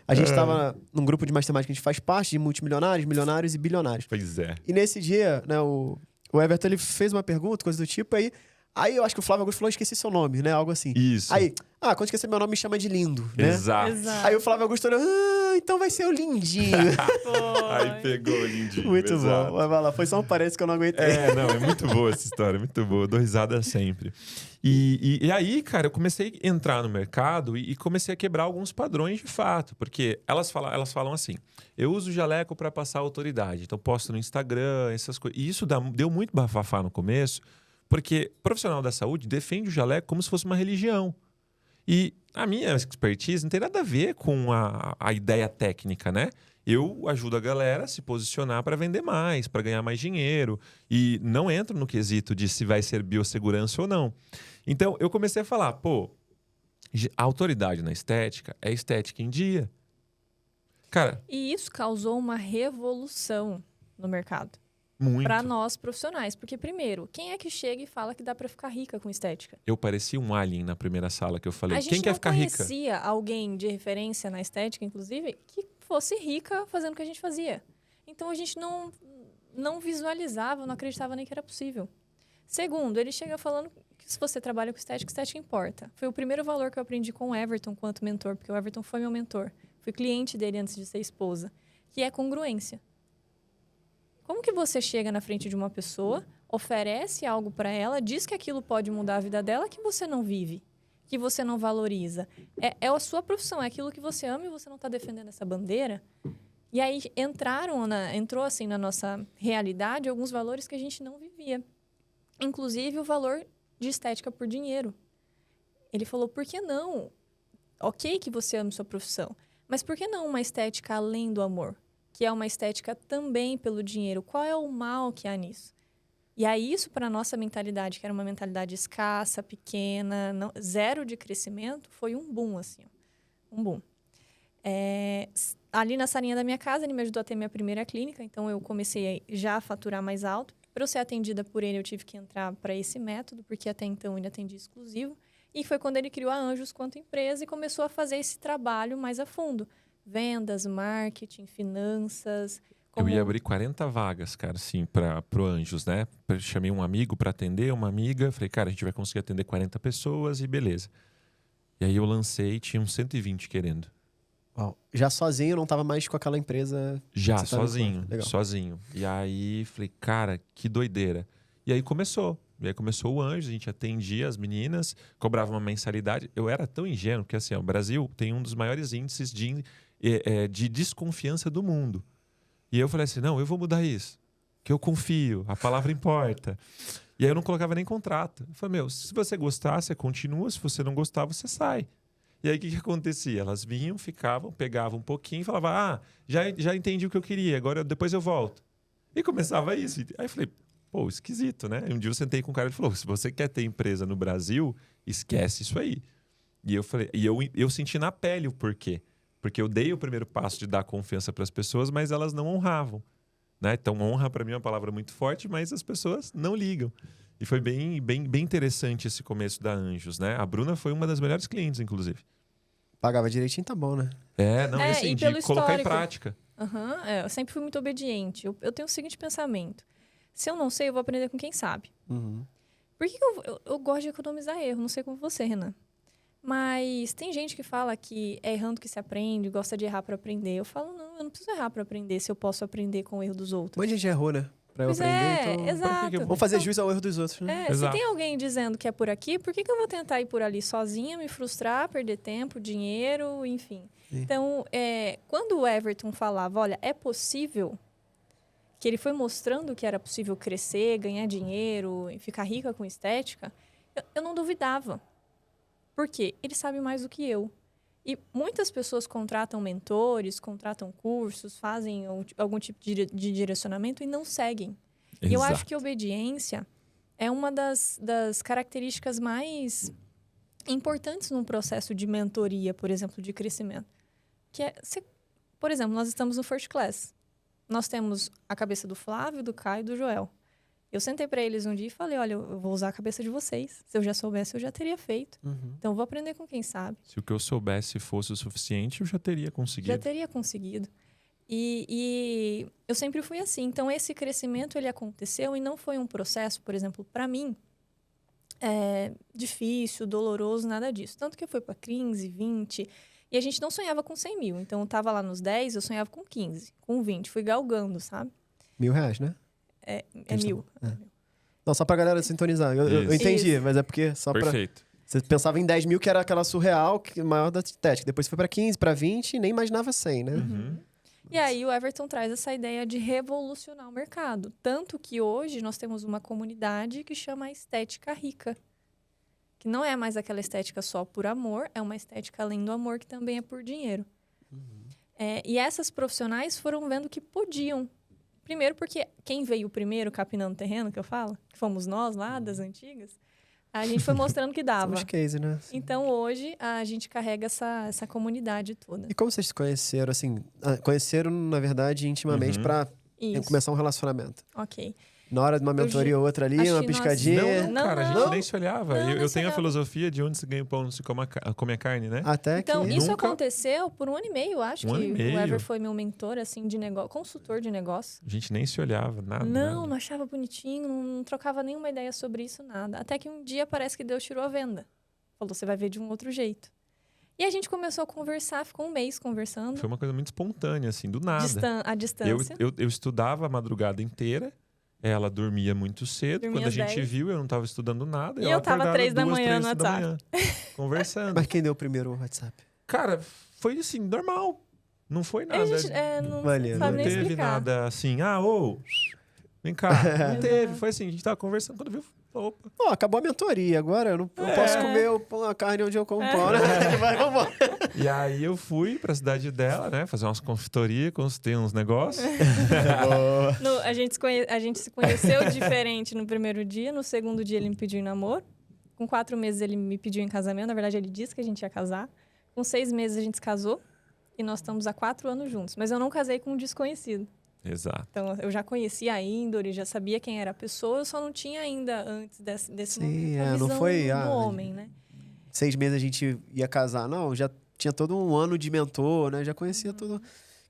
A gente tava num grupo de matemática que a gente faz parte, de multimilionários, milionários e bilionários. Pois é. E nesse dia, né, o Everton, ele fez uma pergunta, coisa do tipo, aí eu acho que o Flávio Augusto falou, esqueci seu nome, né? Algo assim. Isso. Aí, quando esquecer meu nome, me chama de lindo, né? Exato. Aí o Flávio Augusto olhou, então vai ser o Lindinho. Aí pegou o lindinho. Muito exato. bom. Mas vai lá, foi só um parênteses que eu não aguentei. É muito boa essa história, muito boa. Eu dou risada sempre. E aí, cara, eu comecei a entrar no mercado e comecei a quebrar alguns padrões de fato. Porque elas falam assim, eu uso jaleco para passar autoridade. Então, posto no Instagram, essas coisas. E isso deu muito bafafá no começo, porque profissional da saúde defende o jaleco como se fosse uma religião. E a minha expertise não tem nada a ver com a ideia técnica, né? Eu ajudo a galera a se posicionar para vender mais, para ganhar mais dinheiro. E não entro no quesito de se vai ser biossegurança ou não. Então, eu comecei a falar, a autoridade na estética é estética em dia. Cara... E isso causou uma revolução no mercado. Muito. Para nós profissionais. Porque, primeiro, quem é que chega e fala que dá para ficar rica com estética? Eu parecia um alien na primeira sala que eu falei. A gente Quem quer não ficar rica? conhecia alguém de referência na estética, inclusive, que fosse rica fazendo o que a gente fazia. Então, a gente não visualizava, não acreditava nem que era possível. Segundo, ele chega falando que se você trabalha com estética importa. Foi o primeiro valor que eu aprendi com o Everton quanto mentor, porque o Everton foi meu mentor. Fui cliente dele antes de ser esposa. Que é congruência. Como que você chega na frente de uma pessoa, oferece algo para ela, diz que aquilo pode mudar a vida dela, que você não vive, que você não valoriza? É a sua profissão, é aquilo que você ama e você não está defendendo essa bandeira. E aí entrou assim na nossa realidade alguns valores que a gente não vivia. Inclusive o valor de estética por dinheiro. Ele falou, por que não? Ok que você ama sua profissão, mas por que não uma estética além do amor? Que é uma estética também pelo dinheiro. Qual é o mal que há nisso? E aí, isso para a nossa mentalidade, que era uma mentalidade escassa, pequena, zero de crescimento, foi um boom, assim. Um boom. Ali na salinha da minha casa, ele me ajudou a ter minha primeira clínica, então eu comecei já a faturar mais alto. Para eu ser atendida por ele, eu tive que entrar para esse método, porque até então ele atendia exclusivo. E foi quando ele criou a Anjos quanto empresa e começou a fazer esse trabalho mais a fundo. Vendas, marketing, finanças. Eu ia abrir 40 vagas, cara, assim, pro Anjos, né? Eu chamei um amigo para atender, uma amiga. Falei, cara, a gente vai conseguir atender 40 pessoas e beleza. E aí eu lancei, tinha uns 120 querendo. Uau. Já sozinho, não tava mais com aquela empresa? Já, Você tava sozinho. E aí falei, cara, que doideira. E aí começou. O Anjos, a gente atendia as meninas, cobrava uma mensalidade. Eu era tão ingênuo, porque assim, o Brasil tem um dos maiores índices de desconfiança do mundo. E eu falei assim, não, eu vou mudar isso. Que eu confio, a palavra importa. E aí eu não colocava nem contrato. Eu falei, se você gostar, você continua. Se você não gostar, você sai. E aí o que acontecia? Elas vinham, ficavam, pegavam um pouquinho e falavam, já entendi o que eu queria, depois eu volto. E começava isso. Aí eu falei, pô, esquisito, né? Um dia eu sentei com um cara e ele falou, se você quer ter empresa no Brasil, esquece isso aí. E eu falei, eu senti na pele o porquê. Porque eu dei o primeiro passo de dar confiança para as pessoas, mas elas não honravam. Né? Então, honra para mim é uma palavra muito forte, mas as pessoas não ligam. E foi bem interessante esse começo da Anjos, né? A Bruna foi uma das melhores clientes, inclusive. Pagava direitinho, tá bom, né? E assim, e de pelo colocar em histórico. prática. Eu sempre fui muito obediente. Eu tenho o seguinte pensamento. Se eu não sei, eu vou aprender com quem sabe. Uhum. Por que eu gosto de economizar erro? Não sei como você, Renan. Mas tem gente que fala que é errando que se aprende, gosta de errar para aprender. Eu falo, não, eu não preciso errar para aprender se eu posso aprender com o erro dos outros. Um monte de gente errou, né? Pra eu aprender, então... exato. Vamos fazer jus ao erro dos outros, né? Se tem alguém dizendo que é por aqui, por que eu vou tentar ir por ali sozinha, me frustrar, perder tempo, dinheiro, enfim. Sim. Então, quando o Everton falava, olha, é possível, que ele foi mostrando que era possível crescer, ganhar dinheiro, ficar rica com estética, eu não duvidava. Por quê? Ele sabe mais do que eu. E muitas pessoas contratam mentores, contratam cursos, fazem algum tipo de direcionamento e não seguem. Exato. E eu acho que obediência é uma das características mais importantes num processo de mentoria, por exemplo, de crescimento. Por exemplo, nós estamos no First Class. Nós temos a cabeça do Flávio, do Caio e do Joel. Eu sentei para eles um dia e falei, olha, eu vou usar a cabeça de vocês. Se eu já soubesse, eu já teria feito. Uhum. Então, eu vou aprender com quem sabe. Se o que eu soubesse fosse o suficiente, eu já teria conseguido. Já teria conseguido. E eu sempre fui assim. Então, esse crescimento, ele aconteceu e não foi um processo, por exemplo, para mim, difícil, doloroso, nada disso. Tanto que eu fui para 15, 20... E a gente não sonhava com 100 mil. Então, eu tava lá nos 10, eu sonhava com 15, com 20. Fui galgando, sabe? R$1.000, né? É 1.000. Não, só pra galera sintonizar. Eu entendi, mas é porque só Perfeito. Você pensava em 10 mil, que era aquela surreal, maior da estética. Depois foi pra 15, pra 20 e nem imaginava 100, né? Uhum. E aí o Everton traz essa ideia de revolucionar o mercado. Tanto que hoje nós temos uma comunidade que chama Estética Rica. Que não é mais aquela estética só por amor, é uma estética além do amor, que também é por dinheiro. Uhum. E essas profissionais foram vendo que podiam. Primeiro porque quem veio primeiro capinando terreno, que eu falo, que fomos nós lá, das antigas, a gente foi mostrando que dava. Somos case, né? Então, hoje, a gente carrega essa comunidade toda. E como vocês se conheceram, assim? Conheceram, na verdade, intimamente pra Tem que Isso. começar um relacionamento. Ok. Na hora de uma mentoria ou outra ali, acho uma que nós- piscadinha. Não, cara, a gente Não. nem se olhava. Não, eu nem se tenho a olhava. filosofia de onde se ganha o pão, não se come a carne, né? Até Então, que... isso Nunca- aconteceu por 1 ano e meio, acho Um ano que e o meio. Ever foi meu mentor, assim, de negócio, consultor de negócio. A gente nem se olhava, nada. Não, nada. não achava bonitinho, não trocava nenhuma ideia sobre isso, nada. Até que um dia parece que Deus tirou a venda. Falou, você vai ver de um outro jeito. E a gente começou a conversar, ficou 1 mês conversando. Foi uma coisa muito espontânea, assim, do nada. A distância. Eu estudava a madrugada inteira, ela dormia muito cedo. Dormia Quando a às gente 10. viu, eu não estava estudando nada. E ela eu tava acordava 3 da 2, manhã 3 no da manhã, conversando. Mas quem deu o primeiro WhatsApp? Cara, foi assim, normal. Não foi A nada. gente não Maneiro. sabe Não nem teve explicar. nada assim, vem cá. Não teve. Foi assim, a gente tava conversando, quando viu, opa. Pô, acabou a mentoria. Agora eu não posso comer o pão, a carne onde eu como pão, né? Vai, vambora. E aí eu fui pra cidade dela, né? Fazer umas consultorias, consultei uns negócios. A gente se conheceu diferente no primeiro dia. No segundo dia, ele me pediu em namoro. Com 4 meses, ele me pediu em casamento. Na verdade, ele disse que a gente ia casar. Com 6 meses, a gente se casou. E nós estamos há 4 anos juntos. Mas eu não casei com um desconhecido. Exato. Então, eu já conhecia a índole, já sabia quem era a pessoa. Eu só não tinha ainda, antes desse Sim, momento, a não visão foi, do homem, né? 6 meses a gente ia casar. Não, já tinha todo um ano de mentor, né? Já conhecia tudo.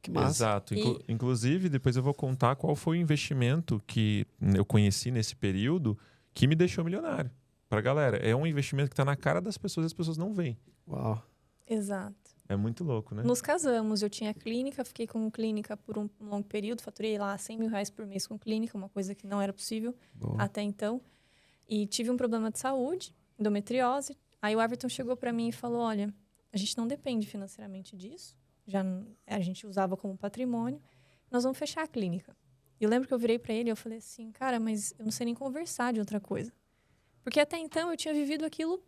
Que massa. Exato. Inclusive, depois eu vou contar qual foi o investimento que eu conheci nesse período que me deixou milionário. Pra galera, é um investimento que tá na cara das pessoas e as pessoas não veem. Uau. Exato. É muito louco, né? Nos casamos, eu tinha clínica, fiquei com clínica por um longo período, faturei lá R$100 mil por mês com clínica, uma coisa que não era possível Boa. até então. E tive um problema de saúde, endometriose. Aí o Everton chegou para mim e falou, olha, a gente não depende financeiramente disso, a gente usava como patrimônio, nós vamos fechar a clínica. E eu lembro que eu virei para ele e eu falei assim, cara, mas eu não sei nem conversar de outra coisa. Porque até então eu tinha vivido aquilo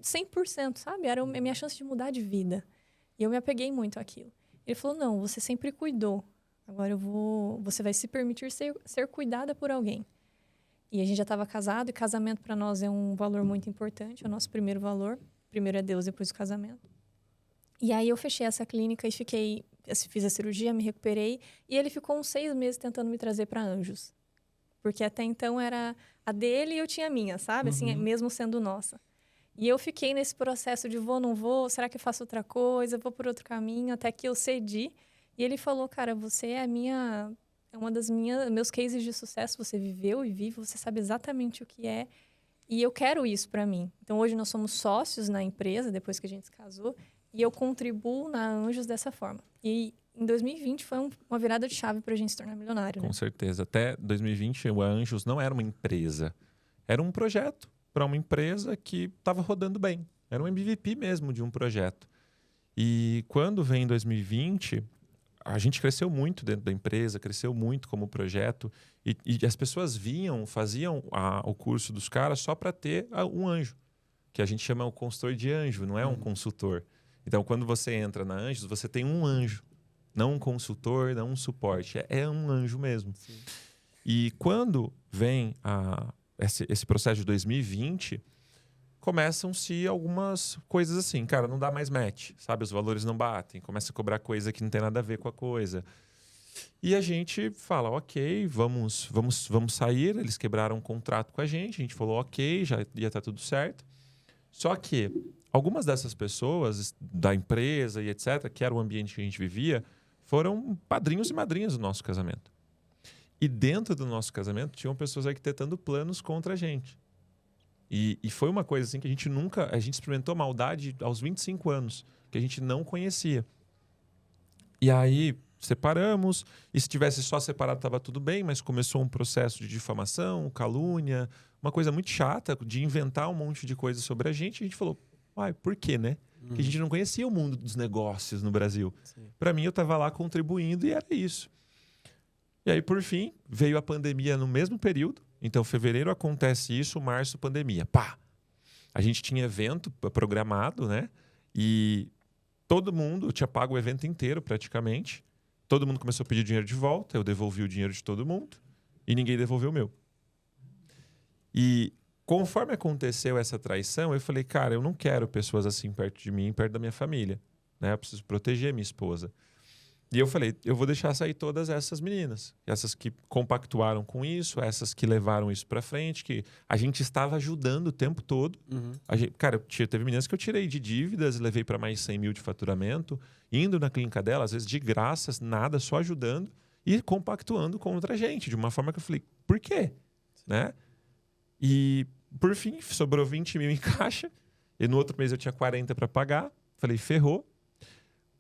100%, sabe? Era a minha chance de mudar de vida. E eu me apeguei muito àquilo. Ele falou, não, você sempre cuidou. Agora você vai se permitir ser cuidada por alguém. E a gente já estava casado, e casamento para nós é um valor muito importante, é o nosso primeiro valor. Primeiro é Deus, depois o casamento. E aí eu fechei essa clínica e fiz a cirurgia, me recuperei. E ele ficou uns 6 meses tentando me trazer para Anjos. Porque até então era a dele e eu tinha a minha, sabe? Assim, mesmo sendo nossa. E eu fiquei nesse processo de vou, não vou, será que eu faço outra coisa, vou por outro caminho, até que eu cedi. E ele falou, cara, você é uma das meus cases de sucesso, você viveu e vive, você sabe exatamente o que é. E eu quero isso para mim. Então, hoje nós somos sócios na empresa, depois que a gente se casou, e eu contribuo na Anjos dessa forma. E em 2020 foi uma virada de chave para a gente se tornar milionário, né? Com certeza. Até 2020, o Anjos não era uma empresa. Era um projeto para uma empresa que estava rodando bem. Era um MVP mesmo de um projeto. E quando vem 2020, a gente cresceu muito dentro da empresa, cresceu muito como projeto. E as pessoas faziam o curso dos caras só para ter um anjo, que a gente chama o consultor de anjo, não é um consultor. Então, quando você entra na Anjos, você tem um anjo. Não um consultor, não um suporte. É um anjo mesmo. Sim. E quando vem esse processo de 2020, começam-se algumas coisas assim. Cara, não dá mais match, sabe? Os valores não batem. Começa a cobrar coisa que não tem nada a ver com a coisa. E a gente fala, ok, vamos sair. Eles quebraram um contrato com a gente falou, ok, já ia estar tudo certo. Só que algumas dessas pessoas da empresa e etc., que era o ambiente que a gente vivia, foram padrinhos e madrinhas do nosso casamento. E dentro do nosso casamento, tinham pessoas arquitetando planos contra a gente. E foi uma coisa assim que a gente experimentou maldade aos 25 anos, que a gente não conhecia. E aí separamos, e se tivesse só separado estava tudo bem, mas começou um processo de difamação, calúnia, uma coisa muito chata de inventar um monte de coisa sobre a gente falou, por quê, né? Porque a gente não conhecia o mundo dos negócios no Brasil. Para mim, eu estava lá contribuindo e era isso. E aí, por fim, veio a pandemia no mesmo período. Então, fevereiro acontece isso, março, pandemia. Pá! A gente tinha evento programado, né? E todo mundo, eu tinha pago o evento inteiro praticamente. Todo mundo começou a pedir dinheiro de volta. Eu devolvi o dinheiro de todo mundo. E ninguém devolveu o meu. E conforme aconteceu essa traição, eu falei, cara, eu não quero pessoas assim perto de mim, perto da minha família. Né? Eu preciso proteger minha esposa. E eu falei, eu vou deixar sair todas essas meninas. Essas que compactuaram com isso, essas que levaram isso pra frente, que a gente estava ajudando o tempo todo. Cara, teve meninas que eu tirei de dívidas, levei para mais 100 mil de faturamento, indo na clínica dela, às vezes de graças, nada, só ajudando e compactuando com outra gente. De uma forma que eu falei, por quê? Né? E, por fim, sobrou 20 mil em caixa. E no outro mês eu tinha 40 para pagar. Falei, ferrou.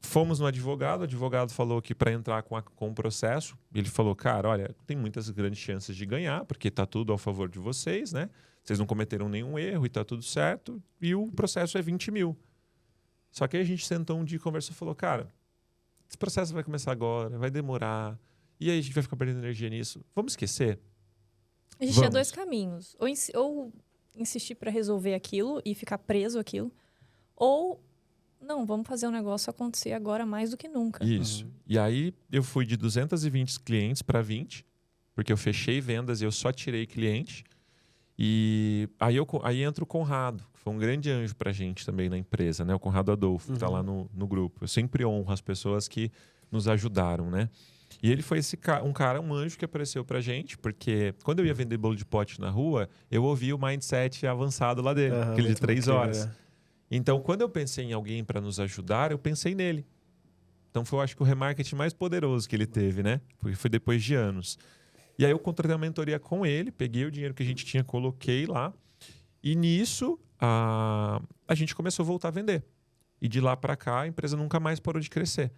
Fomos no advogado, o advogado falou que para entrar com o processo, ele falou, cara, olha, tem muitas grandes chances de ganhar, porque tá tudo ao favor de vocês, né? Vocês não cometeram nenhum erro e tá tudo certo, e o processo é 20 mil. Só que aí a gente sentou um dia e conversou e falou, cara, esse processo vai começar agora, vai demorar, e aí a gente vai ficar perdendo energia nisso. Vamos esquecer? A gente tinha dois caminhos. Ou insistir para resolver aquilo e ficar preso àquilo, ou... Não, vamos fazer o negócio acontecer agora mais do que nunca. Isso. E aí eu fui de 220 clientes para 20, porque eu fechei vendas e eu só tirei cliente. E aí entra o Conrado, que foi um grande anjo pra gente também na empresa, né? O Conrado Adolfo, que tá lá no grupo. Eu sempre honro as pessoas que nos ajudaram, né? E ele foi um anjo que apareceu pra gente, porque quando eu ia vender bolo de pote na rua, eu ouvia o mindset avançado lá dele, aquele de 3 horas. Então, quando eu pensei em alguém para nos ajudar, eu pensei nele. Então, foi, eu acho que o remarketing mais poderoso que ele teve, né? Porque foi depois de anos. E aí, eu contratei uma mentoria com ele, peguei o dinheiro que a gente tinha, coloquei lá. E nisso, a gente começou a voltar a vender. E de lá para cá, a empresa nunca mais parou de crescer.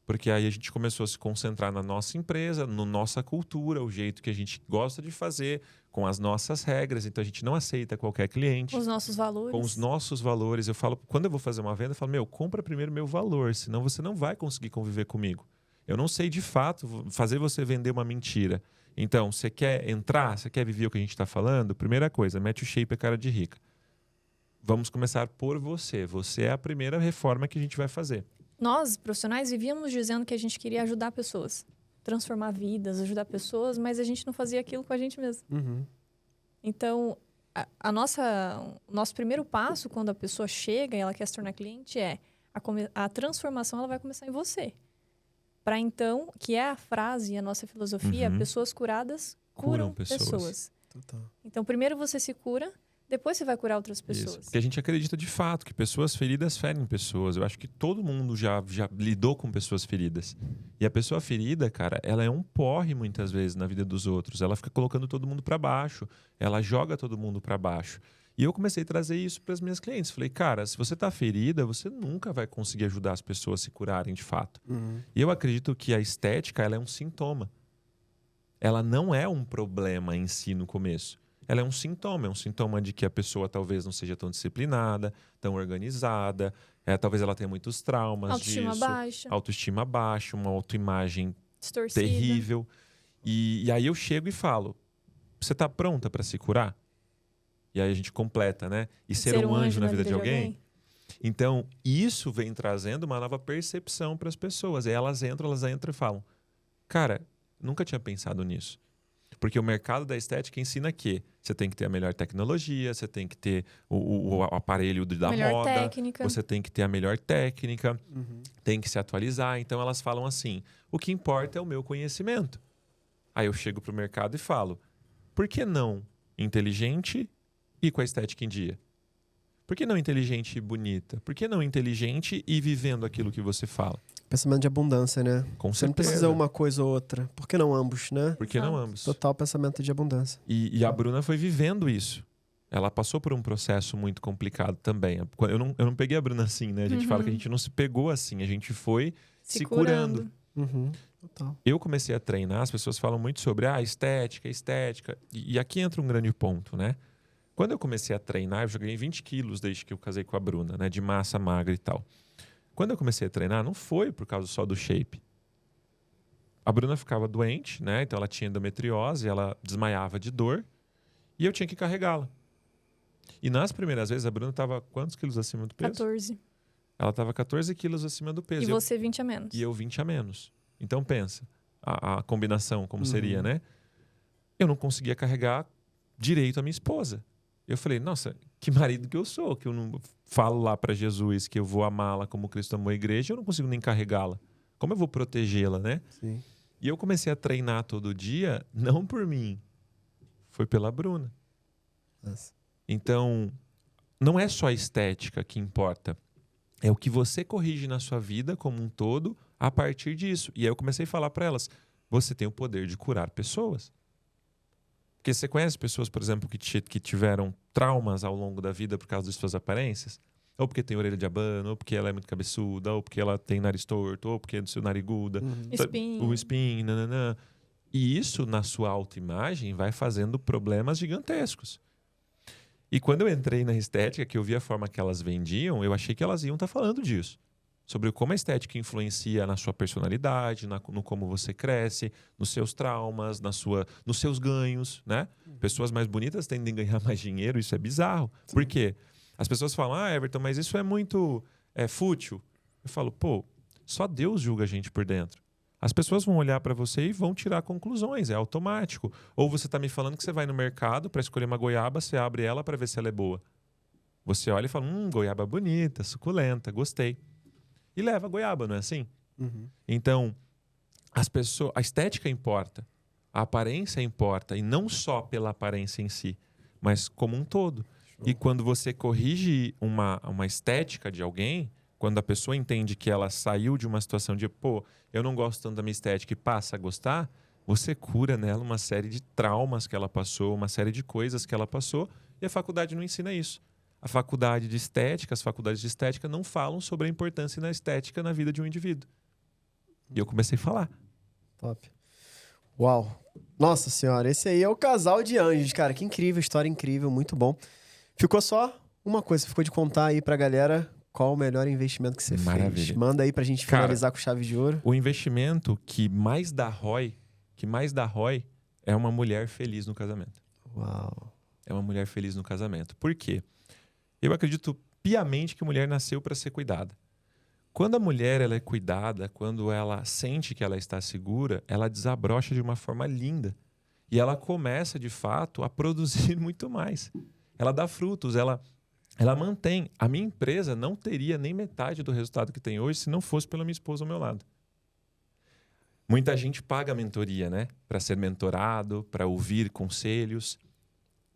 Porque aí a gente começou a se concentrar na nossa empresa, na nossa cultura, o jeito que a gente gosta de fazer, com as nossas regras. Então, a gente não aceita qualquer cliente. Com os nossos valores. Com os nossos valores. Eu falo, quando eu vou fazer uma venda, eu falo, compra primeiro meu valor, senão você não vai conseguir conviver comigo. Eu não sei, de fato, fazer você vender uma mentira. Então, você quer entrar? Você quer viver o que a gente está falando? Primeira coisa, mete o shape a cara de rica. Vamos começar por você. Você é a primeira reforma que a gente vai fazer. Nós, profissionais, vivíamos dizendo que a gente queria ajudar pessoas. Transformar vidas, ajudar pessoas, mas a gente não fazia aquilo com a gente mesmo. Então, o nosso primeiro passo, quando a pessoa chega e ela quer se tornar cliente, é a transformação ela vai começar em você. Para então, que é a frase, a nossa filosofia, pessoas curadas curam pessoas. Total. Então, primeiro você se cura, depois você vai curar outras pessoas. Isso. Porque a gente acredita de fato que pessoas feridas ferem pessoas. Eu acho que todo mundo já lidou com pessoas feridas. E a pessoa ferida, cara, ela é um porre muitas vezes na vida dos outros. Ela fica colocando todo mundo para baixo. Ela joga todo mundo para baixo. E eu comecei a trazer isso para as minhas clientes. Falei, cara, se você tá ferida, você nunca vai conseguir ajudar as pessoas a se curarem de fato. E eu acredito que a estética, ela é um sintoma. Ela não é um problema em si no começo. Ela é um sintoma de que a pessoa talvez não seja tão disciplinada, tão organizada, talvez ela tenha muitos traumas autoestima baixa, uma autoimagem distorcida, terrível. E aí eu chego e falo, você está pronta para se curar? E aí a gente completa, né? E ser um anjo na vida de alguém? Então, isso vem trazendo uma nova percepção para as pessoas. Aí elas entram e falam, cara, nunca tinha pensado nisso. Porque o mercado da estética ensina que você tem que ter a melhor tecnologia, você tem que ter o aparelho da moda, técnica. Você tem que ter a melhor técnica, tem que se atualizar. Então elas falam assim, o que importa é o meu conhecimento. Aí eu chego para o mercado e falo, por que não inteligente e com a estética em dia? Por que não inteligente e bonita? Por que não inteligente e vivendo aquilo que você fala? Pensamento de abundância, né? Com Você certeza. não precisa uma coisa ou outra. Por que não ambos, né? Por que não ambos? Total pensamento de abundância. E a Bruna foi vivendo isso. Ela passou por um processo muito complicado também. Eu não peguei a Bruna assim, né? A gente fala que a gente não se pegou assim. A gente foi se curando. Total. Eu comecei a treinar, as pessoas falam muito sobre estética. E aqui entra um grande ponto, né? Quando eu comecei a treinar, eu já ganhei 20 quilos desde que eu casei com a Bruna, né? De massa magra e tal. Quando eu comecei a treinar, não foi por causa só do shape. A Bruna ficava doente, né? Então ela tinha endometriose, ela desmaiava de dor e eu tinha que carregá-la. E nas primeiras vezes a Bruna estava quantos quilos acima do peso? 14. Ela estava 14 quilos acima do peso. E você 20 a menos. E eu 20 a menos. Então pensa, a combinação como seria, né? Eu não conseguia carregar direito a minha esposa. Eu falei, nossa, que marido que eu sou, que eu não falo lá para Jesus que eu vou amá-la como Cristo amou a igreja, eu não consigo nem carregá-la. Como eu vou protegê-la, né? Sim. E eu comecei a treinar todo dia, não por mim, foi pela Bruna. Nossa. Então, não é só a estética que importa. É o que você corrige na sua vida como um todo a partir disso. E aí eu comecei a falar para elas, você tem o poder de curar pessoas. Porque você conhece pessoas, por exemplo, que tiveram traumas ao longo da vida por causa das suas aparências? Ou porque tem orelha de abano, ou porque ela é muito cabeçuda, ou porque ela tem nariz torto, ou porque é do seu nariguda. Espinho. O espinho, nananã. E isso, na sua autoimagem, vai fazendo problemas gigantescos. E quando eu entrei na estética, que eu vi a forma que elas vendiam, eu achei que elas iam estar falando disso. Sobre como a estética influencia na sua personalidade, no como você cresce, nos seus traumas, nos seus ganhos, né? Pessoas mais bonitas tendem a ganhar mais dinheiro, isso é bizarro. Sim. Por quê? As pessoas falam, Everton, mas isso é muito fútil. Eu falo, pô, só Deus julga a gente por dentro. As pessoas vão olhar para você e vão tirar conclusões, é automático. Ou você está me falando que você vai no mercado para escolher uma goiaba, você abre ela para ver se ela é boa. Você olha e fala, goiaba bonita, suculenta, gostei. E leva a goiaba, não é assim? Uhum. Então, a estética importa, a aparência importa, e não só pela aparência em si, mas como um todo. E quando você corrige uma estética de alguém, quando a pessoa entende que ela saiu de uma situação de, pô, eu não gosto tanto da minha estética e passa a gostar, você cura nela uma série de traumas que ela passou, uma série de coisas que ela passou, e a faculdade não ensina isso. A faculdade de estética, as faculdades de estética não falam sobre a importância da estética na vida de um indivíduo. E eu comecei a falar. Top. Uau. Nossa senhora, esse aí é o casal de anjos, cara. Que incrível, história incrível, muito bom. Ficou só uma coisa, ficou de contar aí pra galera qual o melhor investimento que você fez. Manda aí pra gente finalizar com chave de ouro. O investimento que mais dá ROI, é uma mulher feliz no casamento. Uau. É uma mulher feliz no casamento. Por quê? Eu acredito piamente que a mulher nasceu para ser cuidada. Quando a mulher ela é cuidada, quando ela sente que ela está segura, ela desabrocha de uma forma linda. E ela começa, de fato, a produzir muito mais. Ela dá frutos, ela mantém. A minha empresa não teria nem metade do resultado que tem hoje se não fosse pela minha esposa ao meu lado. Muita gente paga mentoria, né? Para ser mentorado, para ouvir conselhos.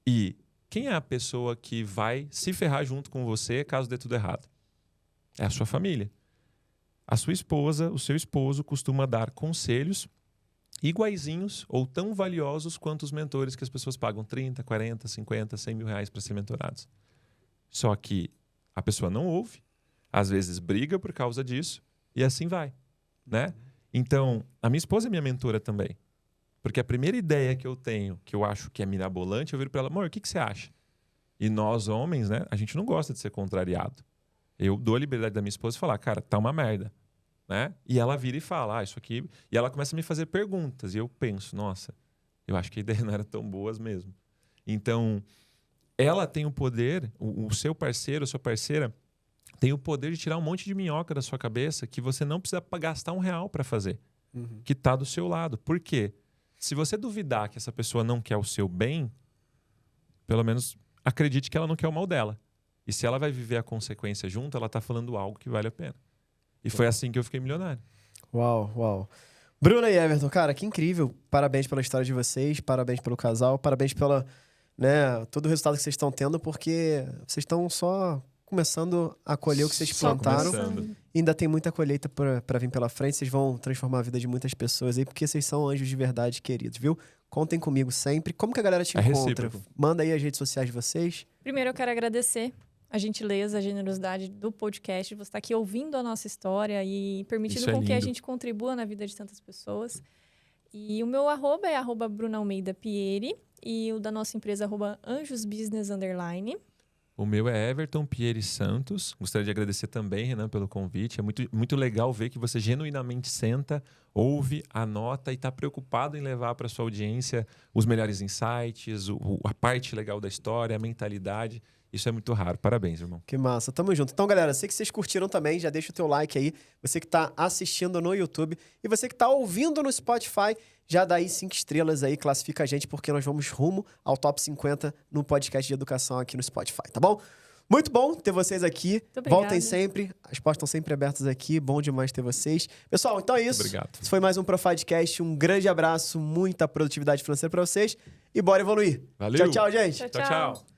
E quem é a pessoa que vai se ferrar junto com você caso dê tudo errado? É a sua família. A sua esposa, o seu esposo costuma dar conselhos iguaizinhos ou tão valiosos quanto os mentores que as pessoas pagam 30, 40, 50, 100 mil reais para ser mentorados. Só que a pessoa não ouve, às vezes briga por causa disso e assim vai, né? Então, a minha esposa é minha mentora também. Porque a primeira ideia que eu tenho, que eu acho que é mirabolante, eu viro para ela, amor, o que você acha? E nós, homens, né, a gente não gosta de ser contrariado. Eu dou a liberdade da minha esposa e falar, cara, tá uma merda. Né? E ela vira e fala, isso aqui... E ela começa a me fazer perguntas. E eu penso, nossa, eu acho que a ideia não era tão boa mesmo. Então, ela tem o poder, o seu parceiro, a sua parceira, tem o poder de tirar um monte de minhoca da sua cabeça que você não precisa gastar R$1 para fazer. Que tá do seu lado. Por quê? Se você duvidar que essa pessoa não quer o seu bem, pelo menos acredite que ela não quer o mal dela. E se ela vai viver a consequência junto, ela tá falando algo que vale a pena. E foi assim que eu fiquei milionário. Uau, uau. Bruna e Everton, cara, que incrível. Parabéns pela história de vocês, parabéns pelo casal, parabéns pela, né, todo o resultado que vocês estão tendo, porque vocês estão só começando a colher o que vocês plantaram. E ainda tem muita colheita para vir pela frente. Vocês vão transformar a vida de muitas pessoas aí, porque vocês são anjos de verdade, queridos, viu? Contem comigo sempre. Como que a galera te encontra? Recíproco. Manda aí as redes sociais de vocês. Primeiro eu quero agradecer a gentileza, a generosidade do podcast, você estar aqui ouvindo a nossa história e permitindo com que a gente contribua na vida de tantas pessoas. E o meu arroba é @BrunaAlmeidaPieri e o da nossa empresa @AnjosBusiness_. O meu é Everton Pieri Santos. Gostaria de agradecer também, Renan, pelo convite. É muito, muito legal ver que você genuinamente senta, ouve, anota e está preocupado em levar para sua audiência os melhores insights, a parte legal da história, a mentalidade. Isso é muito raro. Parabéns, irmão. Que massa. Tamo junto. Então, galera, sei que vocês curtiram também. Já deixa o teu like aí. Você que tá assistindo no YouTube. E você que tá ouvindo no Spotify, já dá aí 5 estrelas aí. Classifica a gente, porque nós vamos rumo ao top 50 no podcast de educação aqui no Spotify, tá bom? Muito bom ter vocês aqui. Muito obrigada. Voltem sempre. As portas estão sempre abertas aqui. Bom demais ter vocês. Pessoal, então é isso. Obrigado. Esse foi mais um Profidcast. Um grande abraço, muita produtividade financeira para vocês. E bora evoluir. Valeu. Tchau, tchau, gente. Tchau, Tchau, tchau.